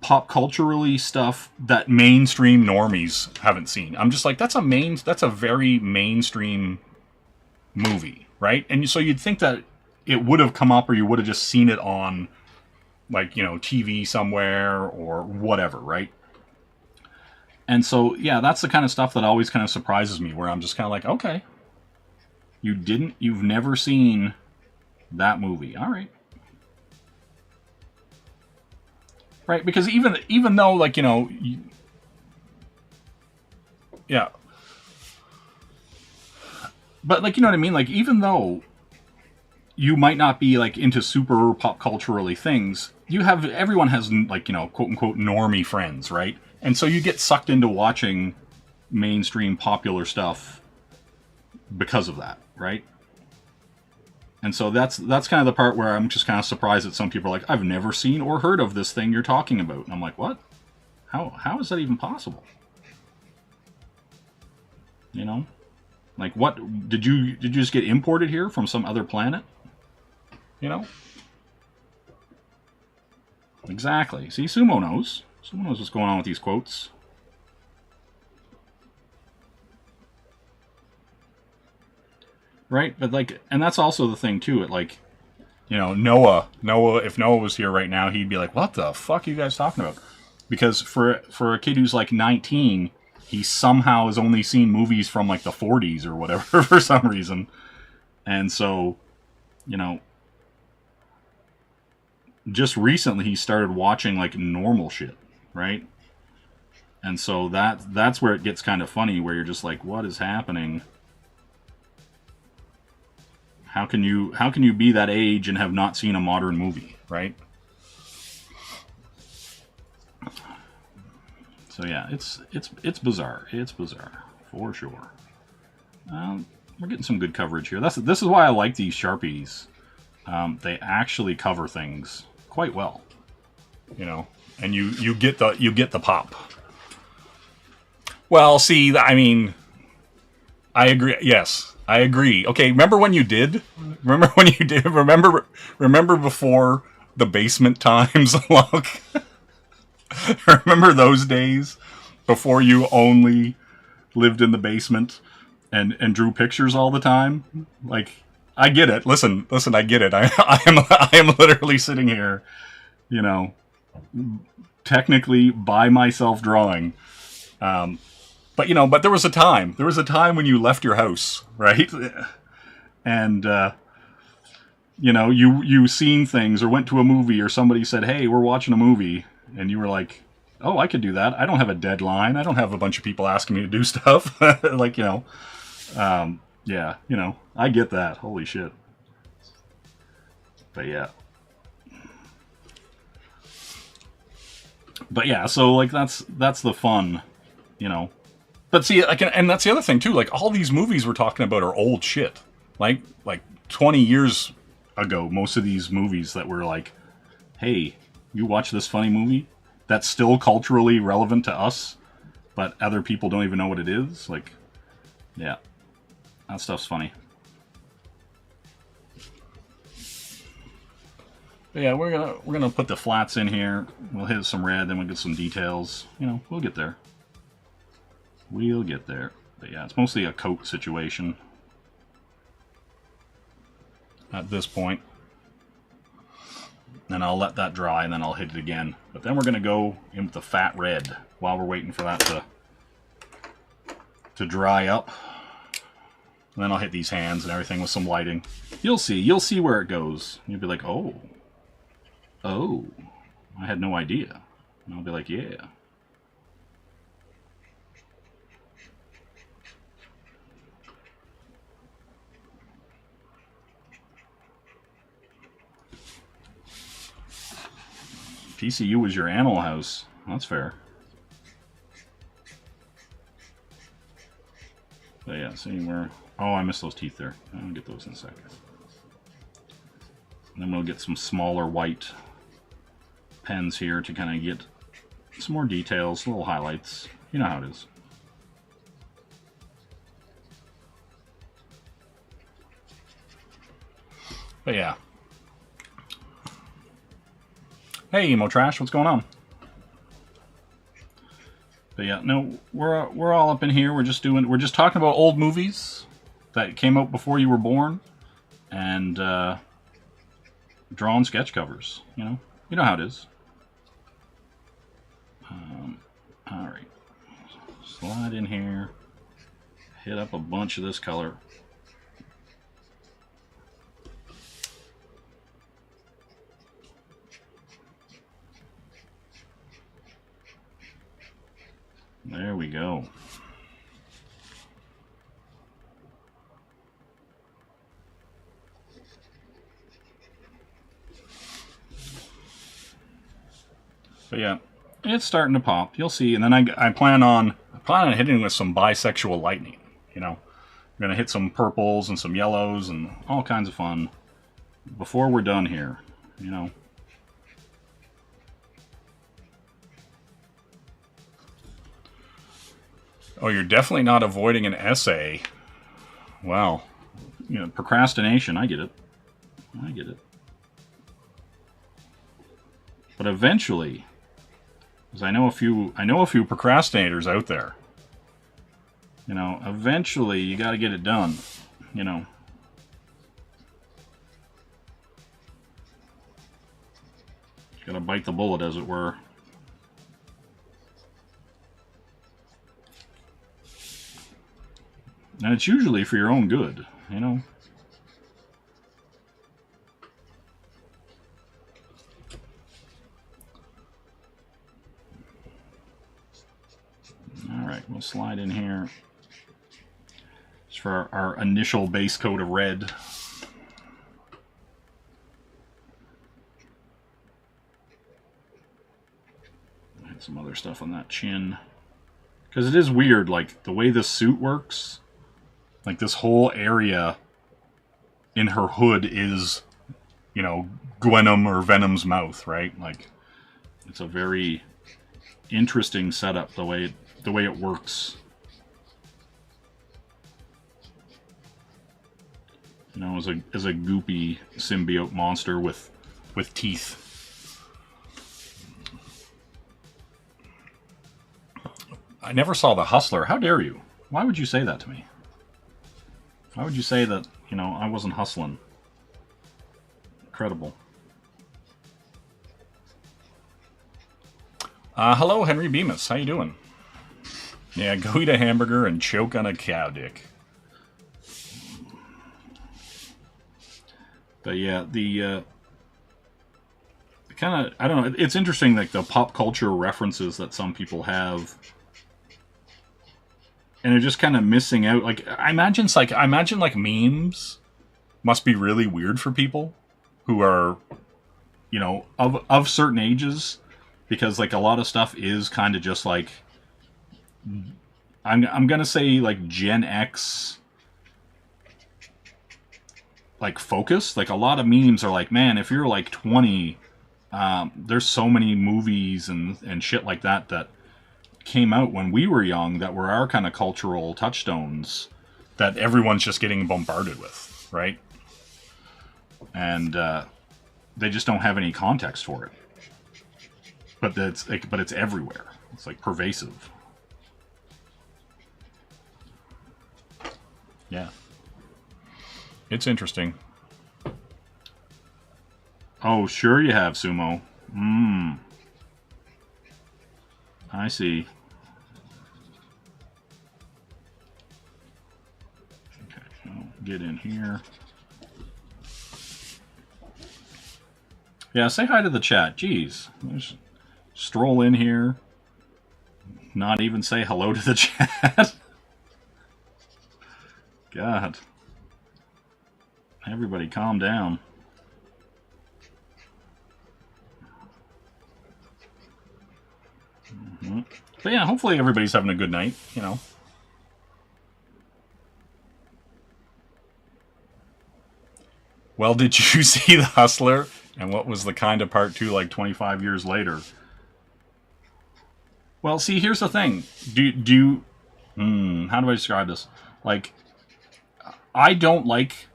pop culturally stuff that mainstream normies haven't seen. I'm just like, that's a very mainstream movie, right? And so you'd think that it would have come up, or you would have just seen it on like, you know, TV somewhere or whatever, right? And so, yeah, that's the kind of stuff that always kind of surprises me, where I'm just kind of like, okay, you've never seen that movie. All right. Right, because even though, like, you know, yeah. But, like, you know what I mean? Like, even though you might not be, like, into super pop culturally things, everyone has, like, you know, quote-unquote normie friends, right? And so you get sucked into watching mainstream popular stuff because of that, right? And so that's kind of the part where I'm just kind of surprised that some people are like, I've never seen or heard of this thing you're talking about. And I'm like, what? How is that even possible? You know? Like, what? Did you just get imported here from some other planet? You know? Exactly. See, Sumo knows. Sumo knows what's going on with these quotes. Right? But, like, and that's also the thing, too. It, like, you know, Noah, if Noah was here right now, he'd be like, what the fuck are you guys talking about? Because for a kid who's, like, 19, he somehow has only seen movies from, like, the 40s or whatever for some reason. And so, you know, just recently he started watching, like, normal shit, right? And so that's where it gets kind of funny, where you're just like, what is happening? How can you be that age and have not seen a modern movie, right? So yeah, it's bizarre. It's bizarre for sure. We're getting some good coverage here. This is why I like these Sharpies. They actually cover things quite well, you know, and you get the pop. Well, see, I mean, I agree. Yes, I agree. Okay, remember when you did? Remember before the basement times, look. Remember those days before you only lived in the basement and drew pictures all the time? Like, I get it. Listen, I get it. I am literally sitting here, you know, technically by myself drawing. But you know, but there was a time when you left your house, right? And you know, you seen things or went to a movie, or somebody said, "Hey, we're watching a movie." And you were like, oh, I could do that. I don't have a deadline. I don't have a bunch of people asking me to do stuff. Like, you know, yeah, you know, I get that. Holy shit. But yeah. But yeah, so like that's the fun, you know. But see, like, and that's the other thing too. Like, all these movies we're talking about are old shit. Like 20 years ago, most of these movies that were like, hey, you watch this funny movie that's still culturally relevant to us, but other people don't even know what it is. Like, yeah, that stuff's funny. But yeah, we're gonna put the flats in here. We'll hit some red, then we'll get some details. You know, we'll get there. We'll get there. But yeah, it's mostly a coat situation at this point. And I'll let that dry, and then I'll hit it again. But then we're going to go in with the fat red while we're waiting for that to dry up. And then I'll hit these hands and everything with some lighting. You'll see where it goes. You'll be like, oh, I had no idea. And I'll be like, yeah. PCU was your Animal House. That's fair. But yeah, see where... Oh, I missed those teeth there. I'll get those in a second. And then we'll get some smaller white pens here to kind of get some more details, little highlights. You know how it is. But yeah. Hey, Emo Trash, what's going on? But yeah, no, we're all up in here. We're just talking about old movies that came out before you were born, and drawing sketch covers. You know how it is. All right, slide in here, hit up a bunch of this color. There we go. But yeah, it's starting to pop. You'll see. And then I plan on hitting with some bisexual lightning. I'm gonna hit some purples and some yellows and all kinds of fun before we're done here. Oh, you're definitely not avoiding an essay. Well, procrastination. I get it. But eventually, because I know a few procrastinators out there. Eventually you got to get it done. Got to bite the bullet, as it were. And it's usually for your own good, Alright, we'll slide in here. Just for our initial base coat of red. And some other stuff on that chin. Because it is weird, like, the way this suit works. Like, this whole area in her hood is, Gwenom or Venom's mouth, right? Like, it's a very interesting setup, the way it works. As a goopy symbiote monster with teeth. I never saw The Hustler. How dare you? Why would you say that to me? Why would you say that, I wasn't hustling? Incredible. Hello, Henry Bemis. How you doing? Yeah, go eat a hamburger and choke on a cow dick. But yeah, the kind of, I don't know, it's interesting, like, the pop culture references that some people have. And they're just kind of missing out. Like, I imagine memes must be really weird for people who are, of certain ages, because, like, a lot of stuff is kind of just like, I'm gonna say, like, Gen X, like, focus. Like, a lot of memes are like, man, if you're like 20, there's so many movies and shit like that came out when we were young that were our kind of cultural touchstones that everyone's just getting bombarded with, right? And they just don't have any context for it. But it's everywhere. It's like pervasive. Yeah. It's interesting. Oh, sure you have, Sumo. I see. Okay, I'll get in here. Yeah, say hi to the chat. Jeez. Just stroll in here. Not even say hello to the chat. God. Everybody calm down. But yeah, hopefully everybody's having a good night, Well, did you see The Hustler? And what was the kind of part 2 like 25 years later? Well, see, here's the thing. How do I describe this? Like, I don't like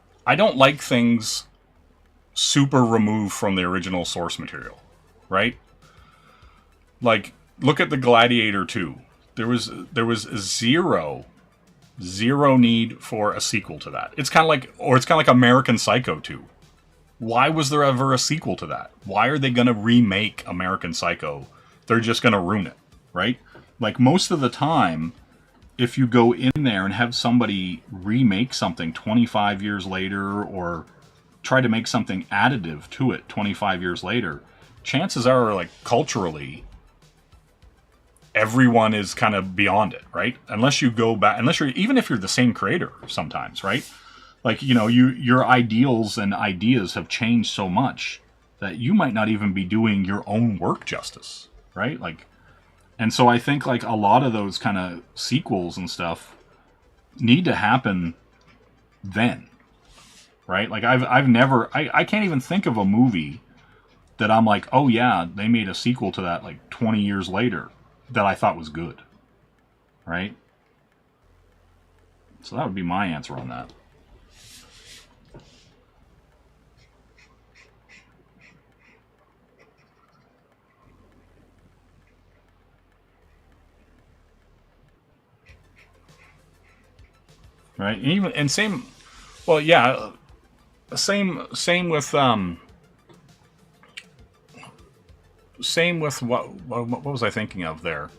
things super removed from the original source material, right? Like, look at the Gladiator 2. There was zero need for a sequel to that. It's kind of like American Psycho 2. Why was there ever a sequel to that? Why are they going to remake American Psycho? They're just going to ruin it, right? Like, most of the time, if you go in there and have somebody remake something 25 years later or try to make something additive to it 25 years later, chances are, like, culturally, everyone is kind of beyond it, right? Unless you go back, even if you're the same creator sometimes, right? Like, you know, your ideals and ideas have changed so much that you might not even be doing your own work justice, right? Like, and so I think, like, a lot of those kind of sequels and stuff need to happen then, right? Like, I can't even think of a movie that I'm like, oh yeah, they made a sequel to that like 20 years later that I thought was good, right? So that would be my answer on that. Right, and same, well, yeah, same with same with what was I thinking of there?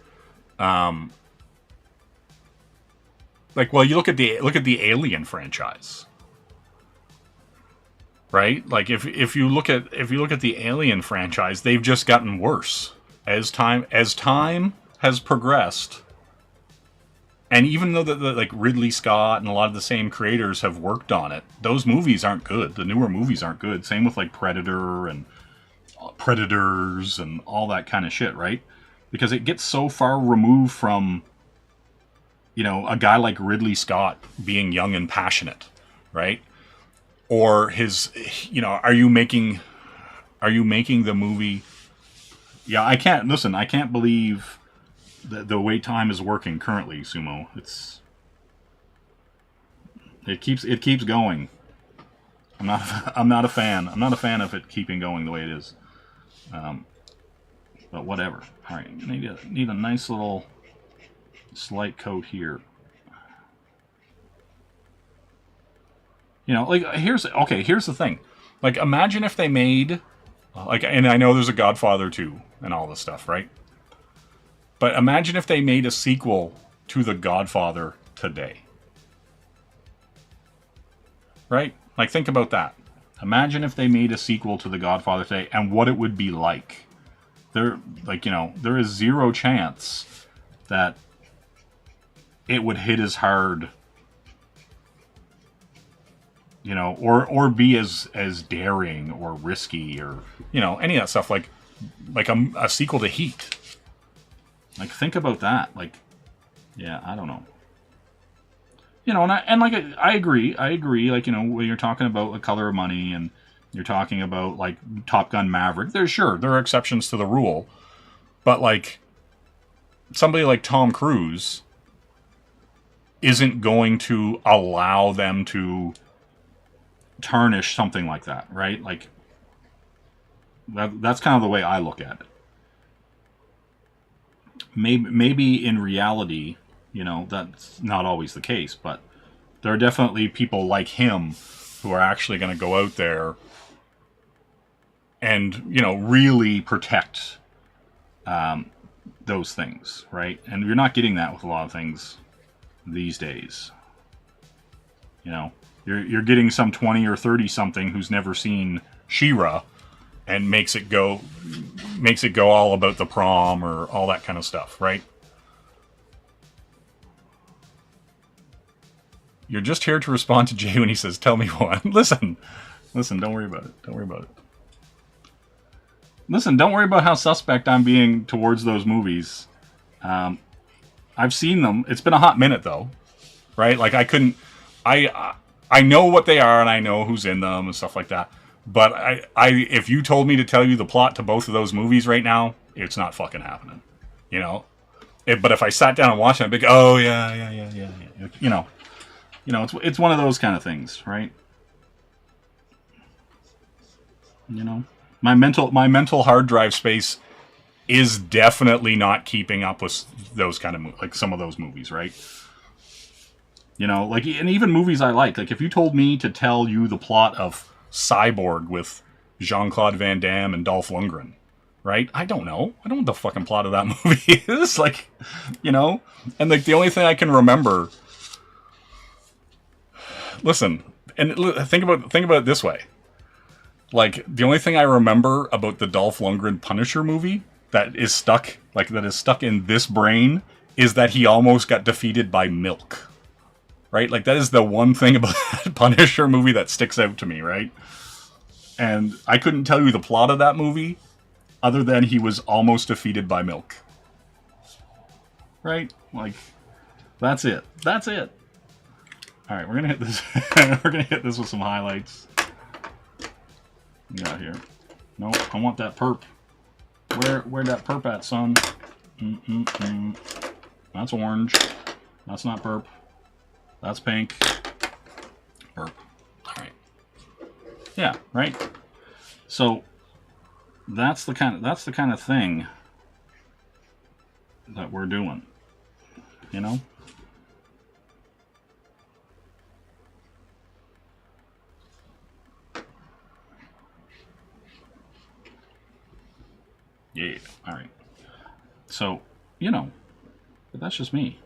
Like, well, you look at the Alien franchise, right? Like, if you look at the Alien franchise, they've just gotten worse as time has progressed. And even though like Ridley Scott and a lot of the same creators have worked on it, those movies aren't good. The newer movies aren't good. Same with like Predator and Predators and all that kind of shit, right? Because it gets so far removed from, you know, a guy like Ridley Scott being young and passionate, right? Or his, you know, are you making the movie? Yeah, I can't believe the way time is working currently, Sumo. It keeps going. I'm not a fan. I'm not a fan of it keeping going the way it is. But whatever. All right, need a nice little slight coat here. You know, like, here's the thing. Like, imagine if they made, like, and I know there's a Godfather 2 and all this stuff, right? But imagine if they made a sequel to The Godfather today. Right? Like, think about that. Imagine if they made a sequel to The Godfather today and what it would be like. There is zero chance that it would hit as hard, you know, or be as daring or risky or, you know, any of that stuff, like a sequel to Heat. Like, think about that. Like, yeah, I don't know. You know, I agree. Like, you know, when you're talking about The Color of Money and you're talking about like Top Gun Maverick, there are exceptions to the rule, but like somebody like Tom Cruise isn't going to allow them to tarnish something like that, right? Like, that's kind of the way I look at it. Maybe in reality, you know, that's not always the case, but there are definitely people like him who are actually going to go out there and, you know, really protect those things, right? And you're not getting that with a lot of things these days. You know, you're getting some 20 or 30 something who's never seen She-Ra and makes it go all about the prom or all that kind of stuff, right? You're just here to respond to Jay when he says, "Tell me one." Listen, don't worry about it. Listen, don't worry about how suspect I'm being towards those movies. I've seen them. It's been a hot minute though, right? Like, I know what they are and I know who's in them and stuff like that. But if you told me to tell you the plot to both of those movies right now, it's not fucking happening. You know? But if I sat down and watched it, I'd be like, oh, yeah. You know, it's one of those kind of things, right? You know, my mental hard drive space is definitely not keeping up with those kind of like some of those movies, right? You know, like, and even movies I like if you told me to tell you the plot of Cyborg with Jean-Claude Van Damme and Dolph Lundgren, right? I don't know what the fucking plot of that movie is, like, you know, and like the only thing I can remember. Listen, and think about it this way. Like, the only thing I remember about the Dolph Lundgren Punisher movie that is stuck in this brain is that he almost got defeated by milk. Right? Like, that is the one thing about that Punisher movie that sticks out to me, right? And I couldn't tell you the plot of that movie other than he was almost defeated by milk. Right? Like, that's it. That's it. All right, we're going to hit this. We're going to hit this with some highlights. We got here. Nope, I want that perp. Where'd that perp at, son? That's orange. That's not perp. That's pink. Perp. All right. Yeah, right. So that's the kind of thing that we're doing. You know? Yeah, all right. So, you know, but that's just me.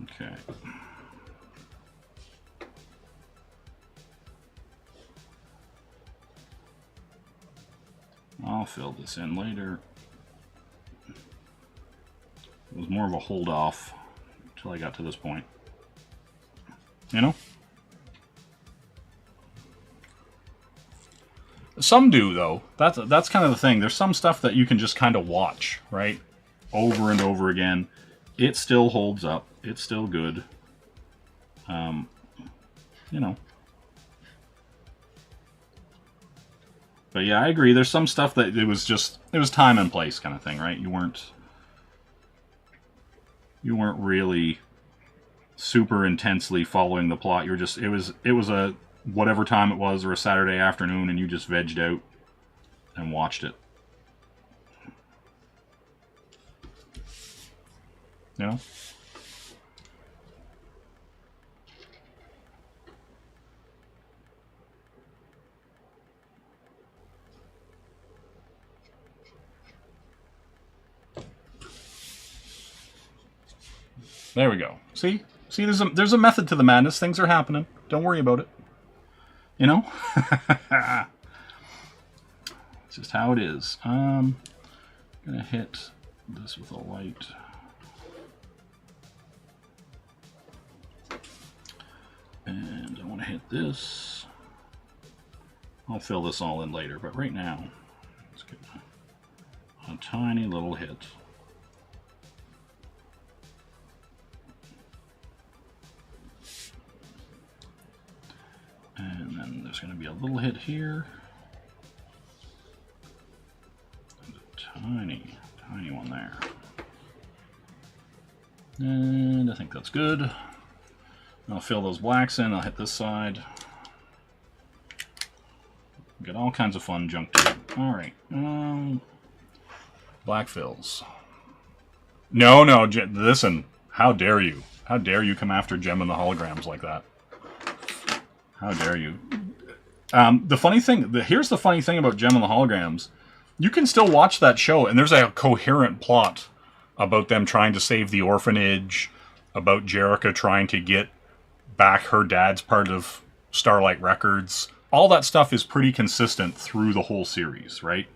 Okay. I'll fill this in later. It was more of a hold off until I got to this point. You know? Some do, though. That's kind of the thing. There's some stuff that you can just kind of watch, right? Over and over again. It still holds up. It's still good. You know. But yeah, I agree. There's some stuff that it was time and place kind of thing, right? You weren't really super intensely following the plot. You're just it was a whatever time it was, or a Saturday afternoon, and you just vegged out and watched it. You know? There we go. See, there's a method to the madness. Things are happening. Don't worry about it. You know? It's just how it is. I'm gonna hit this with a light. And I want to hit this. I'll fill this all in later, but right now, let's get a tiny little hit. And then there's going to be a little hit here. And a tiny, tiny one there. And I think that's good. I'll fill those blacks in. I'll hit this side. Get all kinds of fun junk to do. All right. Black fills. No, listen. How dare you? How dare you come after Gem and the Holograms like that? How dare you? The funny thing, here's the funny thing about Gem and the Holograms. You can still watch that show, and there's a coherent plot about them trying to save the orphanage, about Jerica trying to get back her dad's part of Starlight Records. All that stuff is pretty consistent through the whole series, right?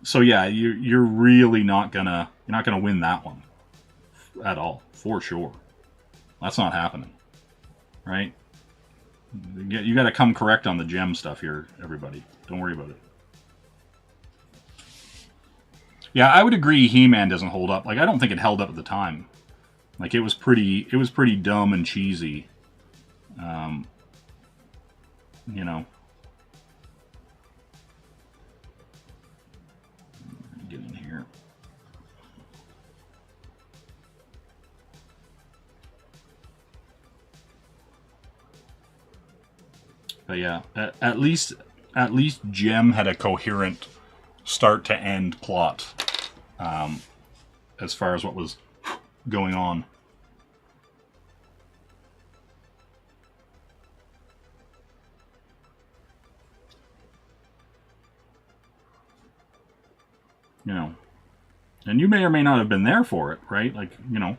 So yeah, you're really not gonna win that one at all, for sure. That's not happening, right? You got to come correct on the Gem stuff here, everybody. Don't worry about it. Yeah, I would agree. He-Man doesn't hold up. Like, I don't think it held up at the time. Like, it was pretty dumb and cheesy. You know. Get in here. here. But yeah, at least Gem had a coherent start to end plot as far as what was going on. You know, and you may or may not have been there for it, right? Like, you know,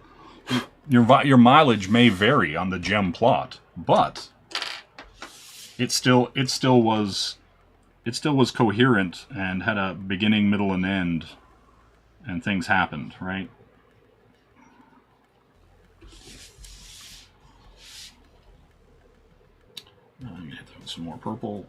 your mileage may vary on the Gem plot, but it still was coherent and had a beginning, middle, and end, and things happened, right? I'm gonna hit that with some more purple.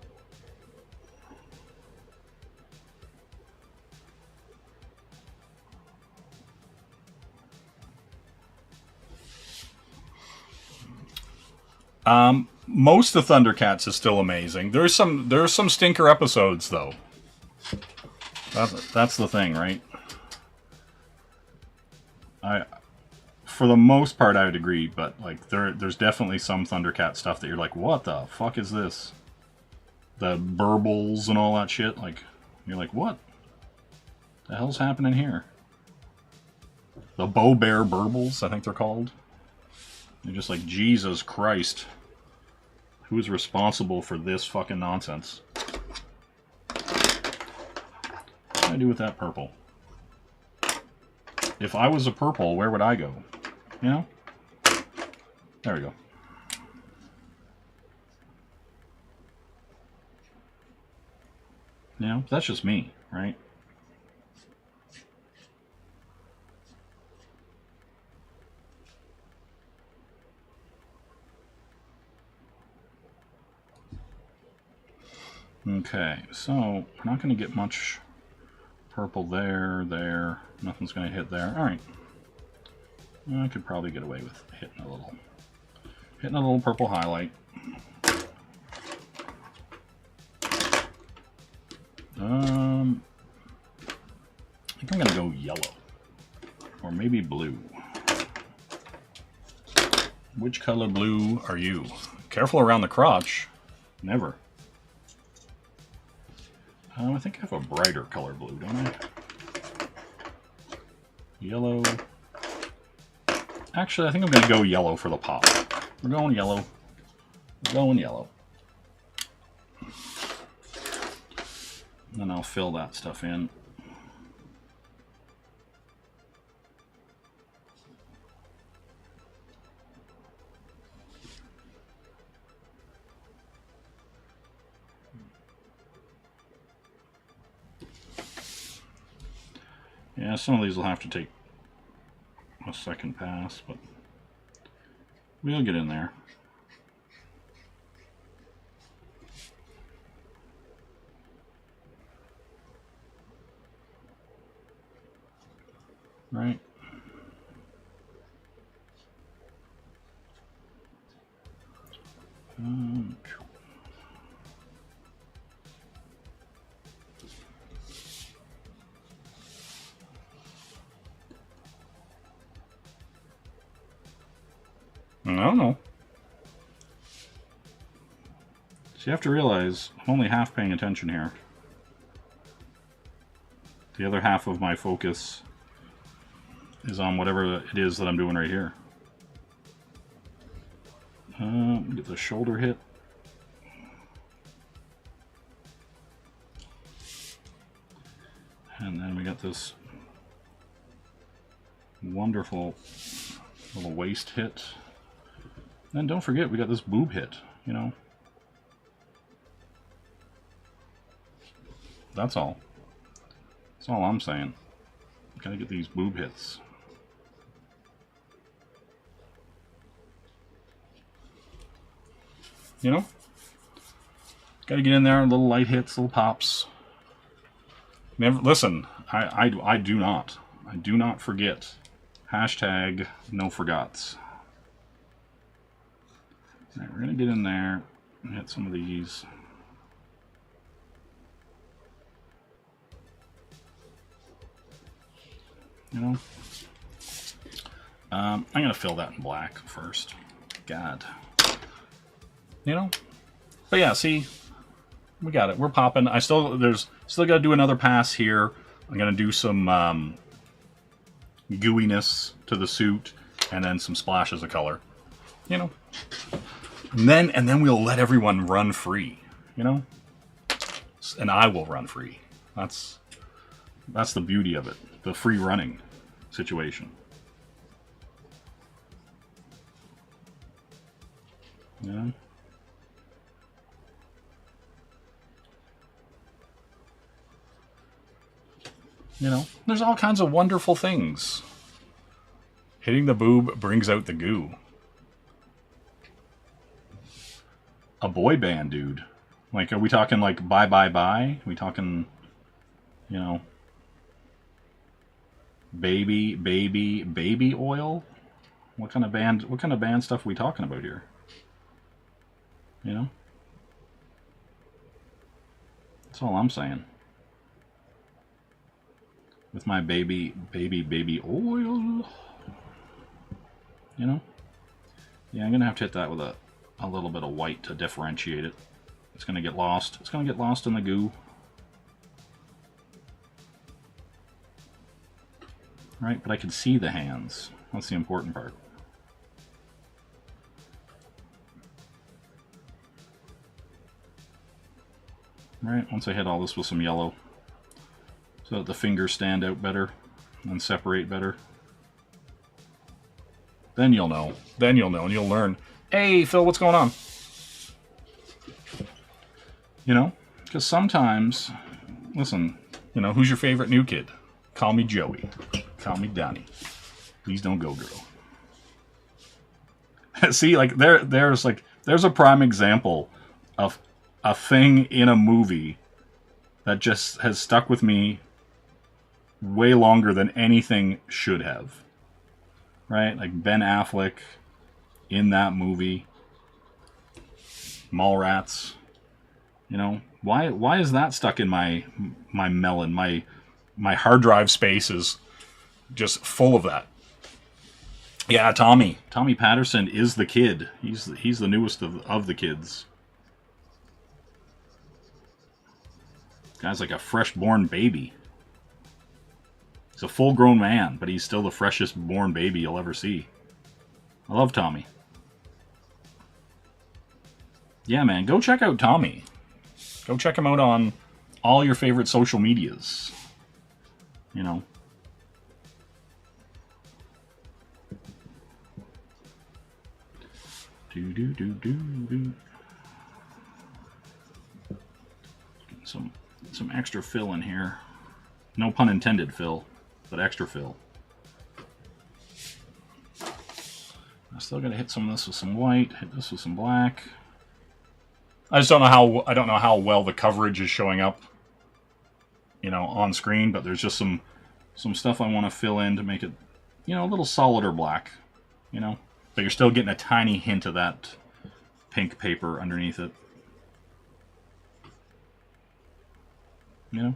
Most of Thundercats is still amazing. There's some stinker episodes though. That's the thing, right? For the most part, I would agree, but like there's definitely some Thundercat stuff that you're like, what the fuck is this? The burbles and all that shit. Like, you're like, what the hell's happening here? The Bow Bear burbles, I think they're called. You're just like, Jesus Christ. Who's responsible for this fucking nonsense? What do I do with that purple? If I was a purple, where would I go? You know? There we go. You know, that's just me, right? Okay, so we're not going to get much purple there. Nothing's going to hit there. All right. I could probably get away with hitting a little purple highlight. I think I'm going to go yellow. Or maybe blue. Which color blue are you? Careful around the crotch. Never. I think I have a brighter color blue, don't I? Yellow. Actually, I think I'm going to go yellow for the pop. We're going yellow. We're going yellow. Then I'll fill that stuff in. Yeah, some of these will have to take a second pass, but we'll get in there. Right. No. So you have to realize I'm only half paying attention here. The other half of my focus is on whatever it is that I'm doing right here. Get the shoulder hit. And then we got this wonderful little waist hit. And don't forget, we got this boob hit, you know. That's all. That's all I'm saying. Gotta get these boob hits. You know? Gotta get in there, little light hits, little pops. Never, listen, I do not forget. Hashtag no forgots. All right, we're gonna get in there and hit some of these. You know? I'm going to fill that in black first. God. You know? But yeah, see? We got it. We're popping. Still got to do another pass here. I'm going to do some gooiness to the suit and then some splashes of color. You know? And then we'll let everyone run free. You know? And I will run free. That's the beauty of it. The free running situation. Yeah. You know, there's all kinds of wonderful things. Hitting the boob brings out the goo. A boy band, dude. Like, are we talking like Bye Bye Bye? Are we talking, you know, baby oil? What kind of band stuff are we talking about here? You know? That's all I'm saying. With my baby oil. You know? Yeah, I'm gonna have to hit that with a little bit of white to differentiate it. It's gonna get lost. It's gonna get lost in the goo. Right, but I can see the hands. That's the important part. Right, once I hit all this with some yellow, so that the fingers stand out better and separate better. Then you'll know. Then you'll know and you'll learn. Hey, Phil, what's going on? You know, because sometimes, listen, you know, who's your favorite new kid? Call me Joey. Call me Donnie. Please don't go, girl. See, like there's a prime example of a thing in a movie that just has stuck with me way longer than anything should have. Right? Like Ben Affleck in that movie. Mallrats. You know, why is that stuck in my melon? My hard drive space is just full of that. Yeah, Tommy Patterson is the kid. He's the newest of the kids. Guy's like a fresh-born baby. He's a full-grown man, but he's still the freshest born baby you'll ever see. I love Tommy. Yeah, man, go check out Tommy. Go check him out on all your favorite social medias. You know. Do. Some extra fill in here. No pun intended, Phil, but extra fill. I still gotta hit some of this with some white. Hit this with some black. I just don't know how well the coverage is showing up, you know, on screen. But there's just some stuff I want to fill in to make it, you know, a little solider black, you know. But you're still getting a tiny hint of that pink paper underneath it. You know?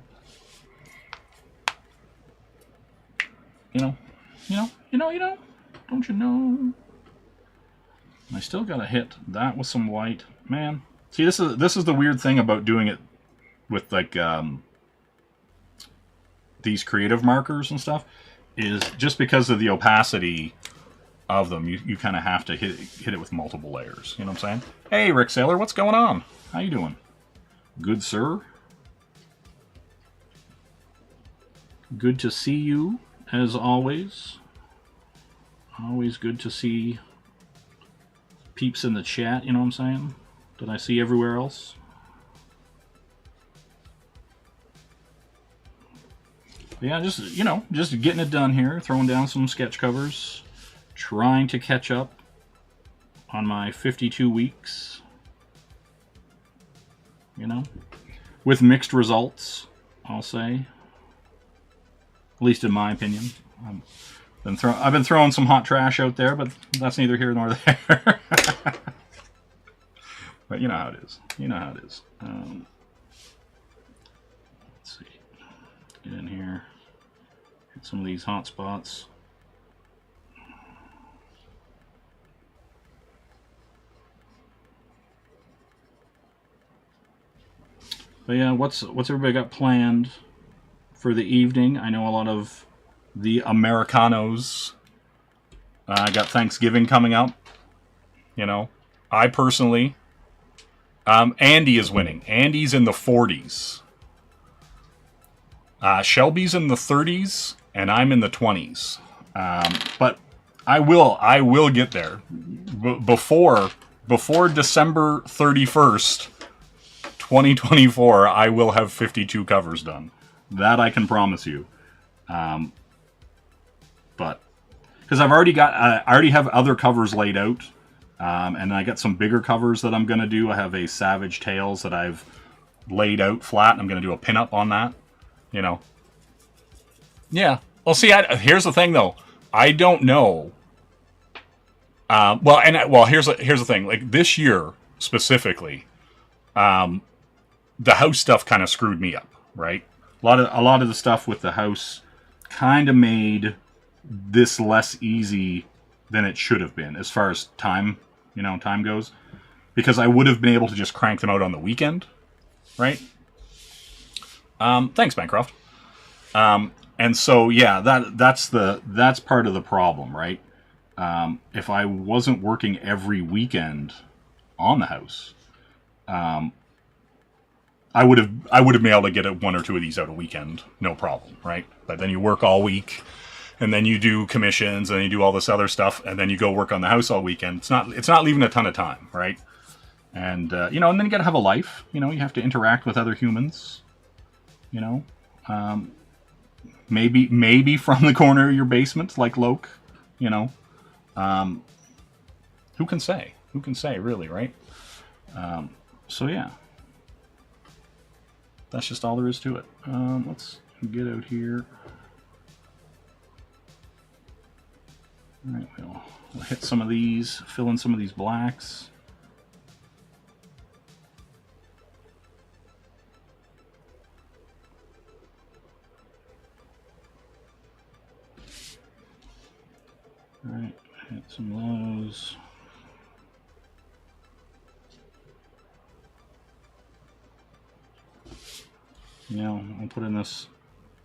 Don't you know? I still gotta hit that with some white. Man. See, this is the weird thing about doing it with, like, these creative markers and stuff, is just because of the opacity of them, you kind of have to hit it with multiple layers. You know what I'm saying? Hey, Rick Sailor, what's going on? How you doing? Good, sir. Good to see you, as always. Always good to see peeps in the chat, you know what I'm saying? That I see everywhere else. But yeah, just getting it done here, throwing down some sketch covers, trying to catch up on my 52 weeks, you know, with mixed results, I'll say. At least in my opinion. I've been throwing some hot trash out there, but that's neither here nor there. But you know how it is. You know how it is. Let's see. Get in here. Hit some of these hot spots. But yeah, what's everybody got planned for the evening? I know a lot of the Americanos got Thanksgiving coming up. You know, I personally, Andy is winning. Andy's in the 40s. Shelby's in the 30s, and I'm in the 20s. But I will get there before December 31st. 2024, I will have 52 covers done. That I can promise you. But because I already have other covers laid out, and I got some bigger covers that I'm gonna do. I have a Savage Tales that I've laid out flat, and I'm gonna do a pinup on that. You know. Yeah. Well, see, here's the thing though. I don't know. Here's the thing. Like this year specifically. The house stuff kind of screwed me up, right? A lot of the stuff with the house kind of made this less easy than it should have been as far as time goes, because I would have been able to just crank them out on the weekend, right? Thanks, Bancroft. And so yeah, that's part of the problem, right? If I wasn't working every weekend on the house, I would have been able to get one or two of these out a weekend, no problem, right? But then you work all week, and then you do commissions, and you do all this other stuff, and then you go work on the house all weekend. It's not leaving a ton of time, right? And and then you got to have a life. You have to interact with other humans. Maybe from the corner of your basement, like Loke. Who can say? Who can say, really, right? So yeah. That's just all there is to it. Let's get out here. Alright, we'll hit some of these, fill in some of these blacks. Alright, hit some of those. I'll put in this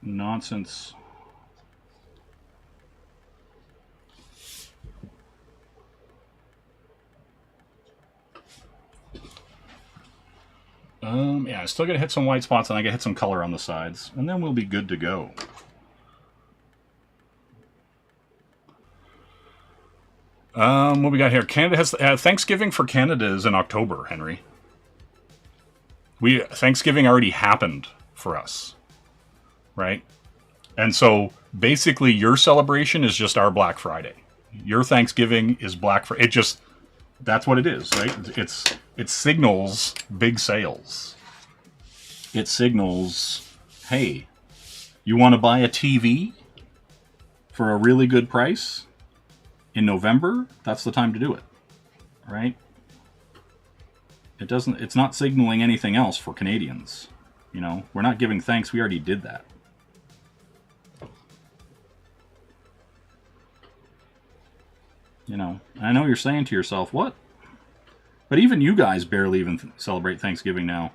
nonsense. Yeah, I still gotta hit some white spots, and I gotta hit some color on the sides, and then we'll be good to go. What we got here? Canada has Thanksgiving for Canada is in October, Henry. Thanksgiving already happened for us, right? And so basically your celebration is just our Black Friday. Your Thanksgiving is Black Friday. That's what it is, right? It signals big sales. It signals, hey, you want to buy a TV for a really good price in November? That's the time to do it, right? It's not signaling anything else for Canadians. We're not giving thanks. We already did that. I know you're saying to yourself, what? But even you guys barely even celebrate Thanksgiving now.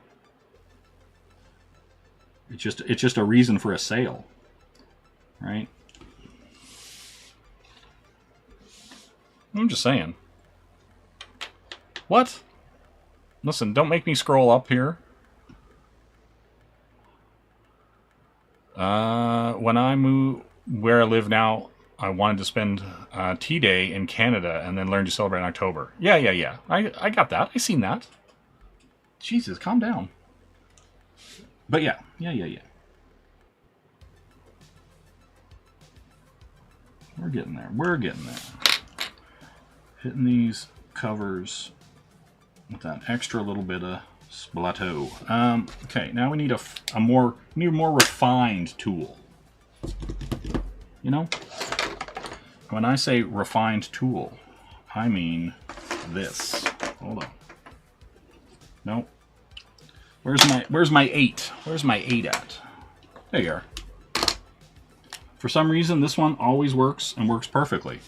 It's just a reason for a sale, right? I'm just saying. What? Listen, don't make me scroll up here. When I move where I live now, I wanted to spend T-Day in Canada and then learn to celebrate in October. Yeah. I got that. I seen that. Jesus, calm down. But yeah. We're getting there. Hitting these covers with that extra little bit of splateau. Okay, now we need a more refined tool. When I say refined tool, I mean this. Hold on. No. Where's my 8? Where's my 8 at? There you are. For some reason, this one always works and works perfectly.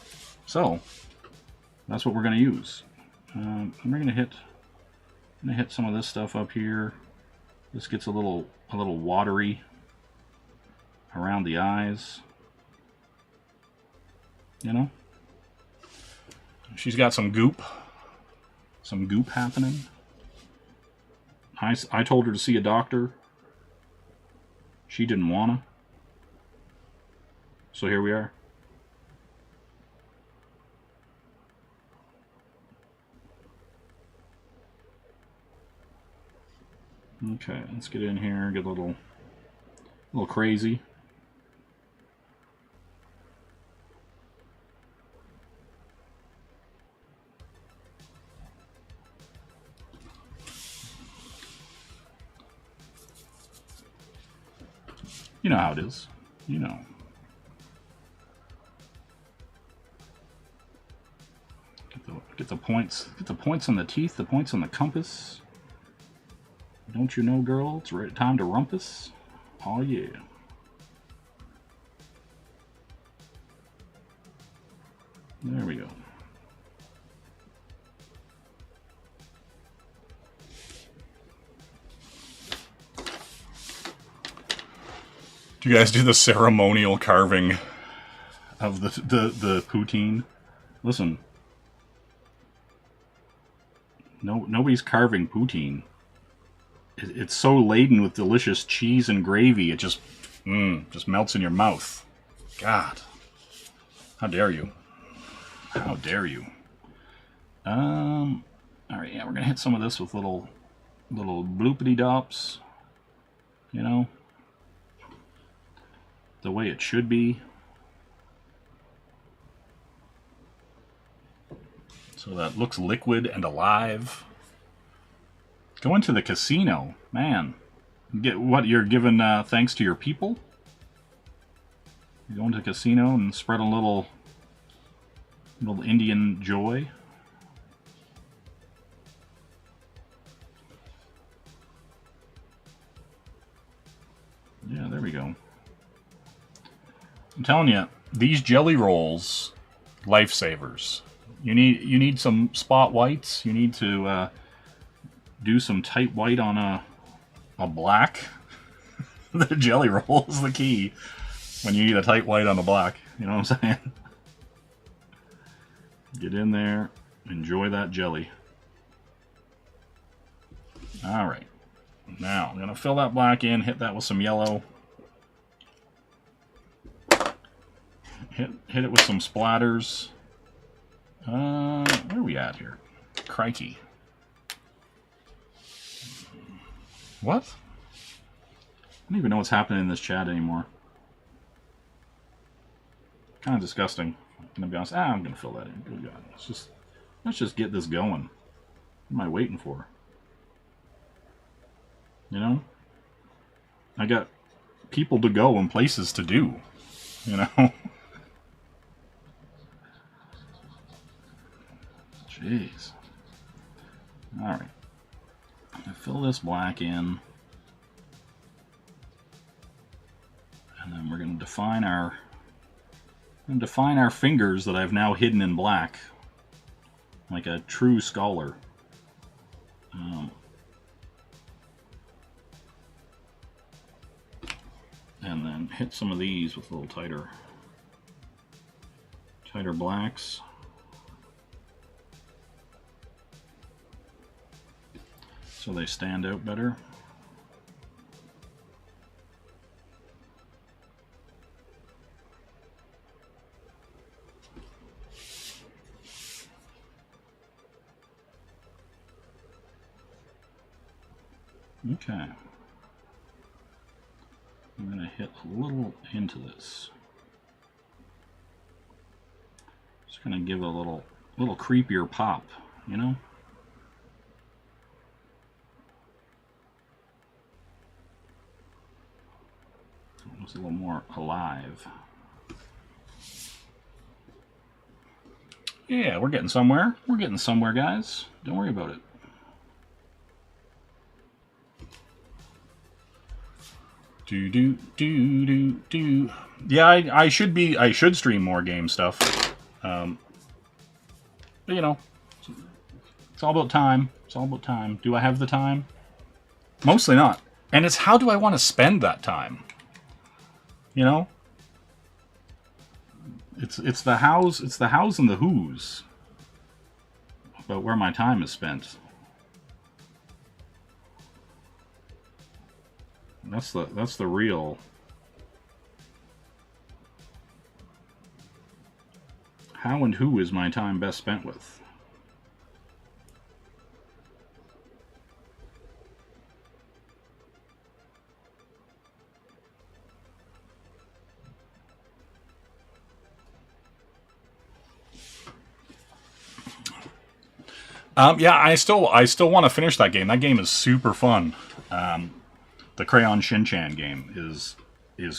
So that's what we're going to use. I'm going to hit some of this stuff up here. This gets a little watery around the eyes. You know? She's got some goop happening. I told her to see a doctor. She didn't wanna. So here we are. Okay, let's get in here, get a little crazy. You know how it is. You know. Get the points. Get the points on the teeth. The points on the compass. Don't you know, girl? It's right time to rumpus. Oh yeah. There we go. Do you guys do the ceremonial carving of the poutine? Listen, nobody's carving poutine. It's so laden with delicious cheese and gravy, it just melts in your mouth. God, how dare you? How dare you? All right, yeah, we're gonna hit some of this with little bloopity dops. You know. The way it should be. So that looks liquid and alive. Go into the casino, man. Get what you're given thanks to your people. You go into the casino and spread a little Indian joy. Yeah, there we go. I'm telling you, these jelly rolls, lifesavers. You need some spot whites. You need to do some tight white on a black. The jelly roll is the key when you need a tight white on a black. You know what I'm saying? Get in there, enjoy that jelly. All right, now I'm gonna fill that black in. Hit that with some yellow. Hit it with some splatters. Where are we at here? Crikey. What? I don't even know what's happening in this chat anymore. Kind of disgusting. I'm gonna be honest. I'm gonna fill that in. Good God. Let's just get this going. What am I waiting for? You know? I got people to go and places to do. You know? Jeez. Alright. Fill this black in. And then we're going to define our fingers that I've now hidden in black. Like a true scholar. And then hit some of these with a little tighter blacks. So they stand out better. Okay. I'm going to hit a little into this. Just going to give it a little creepier pop, you know? It's a little more alive. Yeah, we're getting somewhere. We're getting somewhere, guys. Don't worry about it. Do do do do do. Yeah, I should stream more game stuff. But you know, it's all about time. It's all about time. Do I have the time? Mostly not. And it's how do I want to spend that time? You know? It's the hows and the who's about where my time is spent. That's the real. How and who is my time best spent with? Yeah, I still want to finish that game. That game is super fun. The Crayon Shin-Chan game is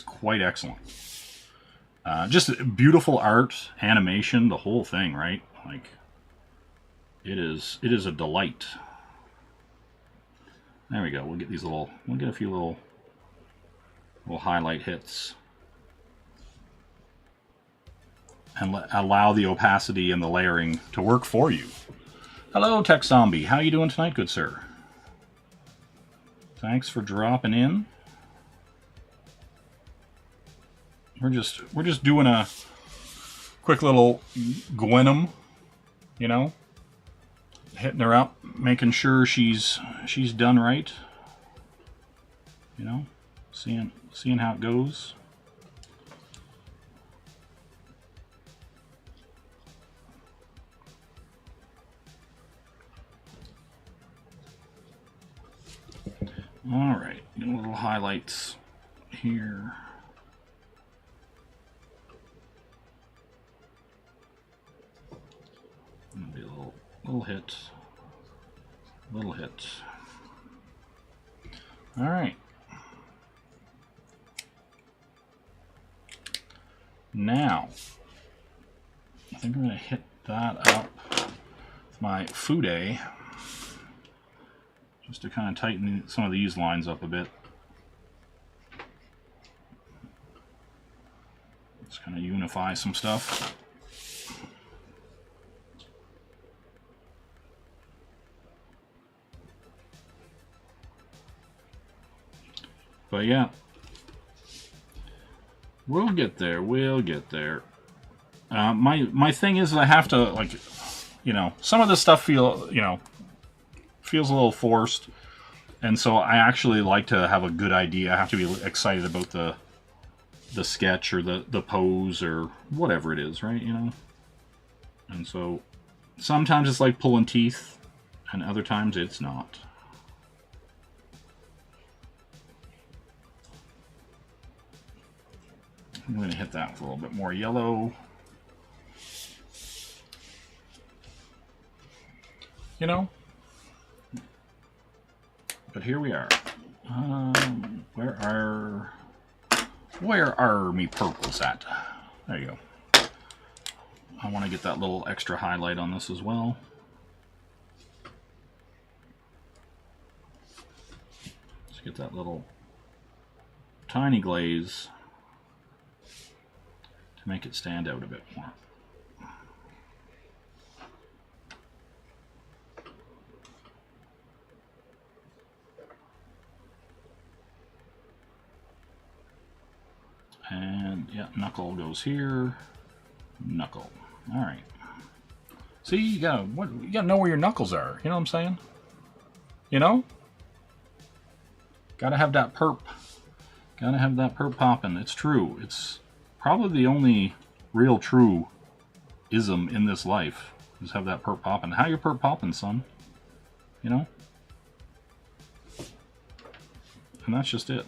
quite excellent. Just beautiful art, animation, the whole thing, right? Like, it is a delight. There we go. We'll get a few little highlight hits, and allow the opacity and the layering to work for you. Hello, Tech Zombie. How you doing tonight, good sir? Thanks for dropping in. We're just doing a quick little Gwenom, you know, hitting her up, making sure she's done right. You know, seeing how it goes. All right, get a little highlights here. Maybe a little hit, little hit. All right. Now, I think I'm going to hit that up with my Fude, just to kind of tighten some of these lines up a bit. Just kind of unify some stuff. But yeah, we'll get there. We'll get there. My thing is I have to, like, you know, some of this stuff feels a little forced, and so I actually like to have a good idea. I have to be excited about the sketch or the pose or whatever it is, right? You know, and so sometimes it's like pulling teeth, and other times it's not. I'm going to hit that with a little bit more yellow. You know? But here we are. Where are me purples at? There you go. I want to get that little extra highlight on this as well. Let's get that little tiny glaze to make it stand out a bit more. And yeah, knuckle goes here. Knuckle. All right. See, you gotta know where your knuckles are. You know what I'm saying? You know? Gotta have that perp. Gotta have that perp popping. It's true. It's probably the only real true ism in this life is have that perp popping. How you perp popping, son? You know? And that's just it.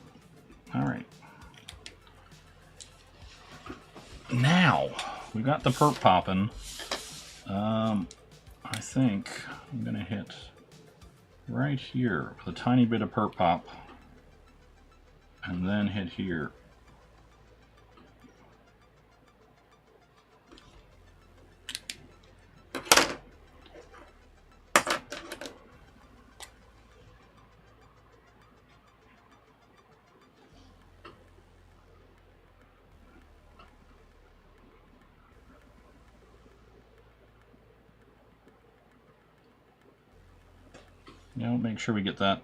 All right. Now, we got the perp popping. I think I'm going to hit right here with a tiny bit of perp pop. And then hit here. You know, make sure we get that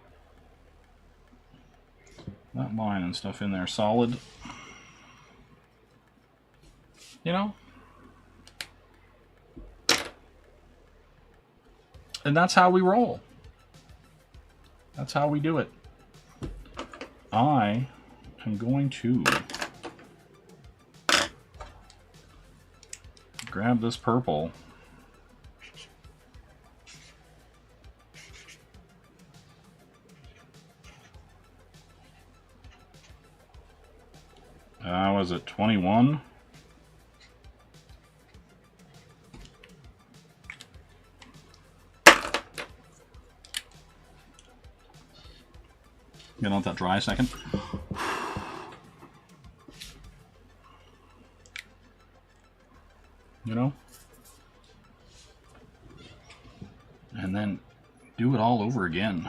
line and stuff in there solid. You know? And that's how we roll. That's how we do it. I am going to grab this purple. Was it 21? Gonna let that dry a second. You know? And then do it all over again.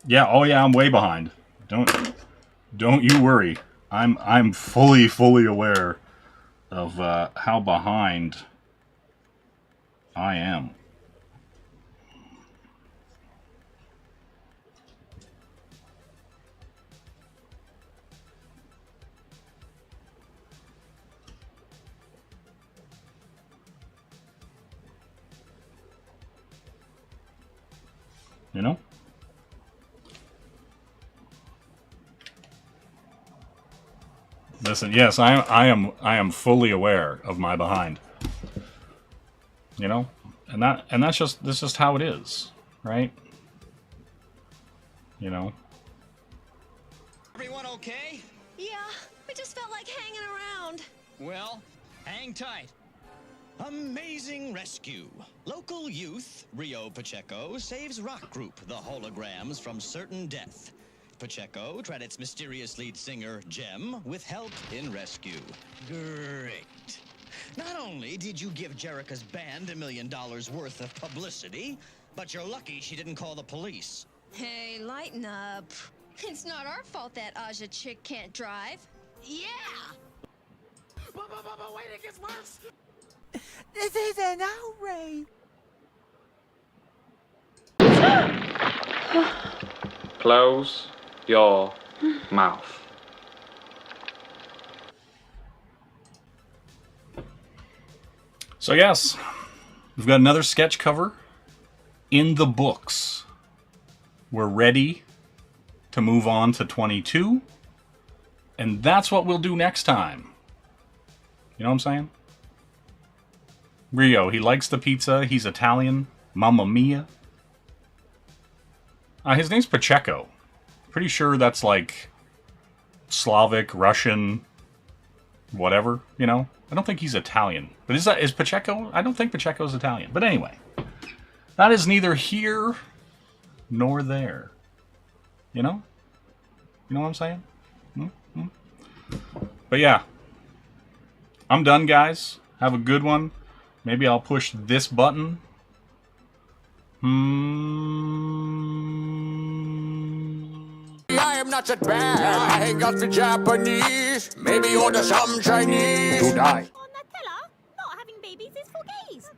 Yeah, oh yeah, I'm way behind. Don't you worry. I'm fully aware of how behind I am. You know? Listen, yes, I am fully aware of my behind. You know? That's just how it is, right? You know? Everyone okay? Yeah, we just felt like hanging around. Well, hang tight. Amazing rescue. Local youth, Rio Pacheco, saves rock group, the Holograms, from certain death. Pacheco tried its mysterious lead singer, Jem, with help in rescue. Great. Not only did you give Jerica's band $1 million worth of publicity, but you're lucky she didn't call the police. Hey, lighten up. It's not our fault that Aja chick can't drive. Yeah! But wait, it gets worse! This is an outrage! Close your mouth. So yes, we've got another sketch cover in the books. We're ready to move on to 22, and that's what we'll do next time. You know what I'm saying? Rio, he likes the pizza. He's Italian. Mamma mia. His name's Pacheco. Pretty sure that's like Slavic, Russian, whatever, you know? I don't think he's Italian. But is Pacheco? I don't think Pacheco's Italian. But anyway, that is neither here nor there. You know? You know what I'm saying? Mm-hmm. But yeah. I'm done, guys. Have a good one. Maybe I'll push this button. I am not that bad. I got the Japanese. Maybe order some Chinese. To die. On Nutella, not having babies is for gays.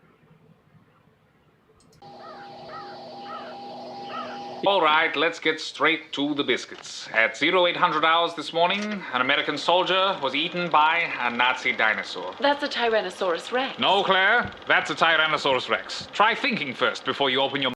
All right, let's get straight to the biscuits. At 0800 hours this morning, an American soldier was eaten by a Nazi dinosaur. That's a Tyrannosaurus Rex. No, Claire, that's a Tyrannosaurus Rex. Try thinking first before you open your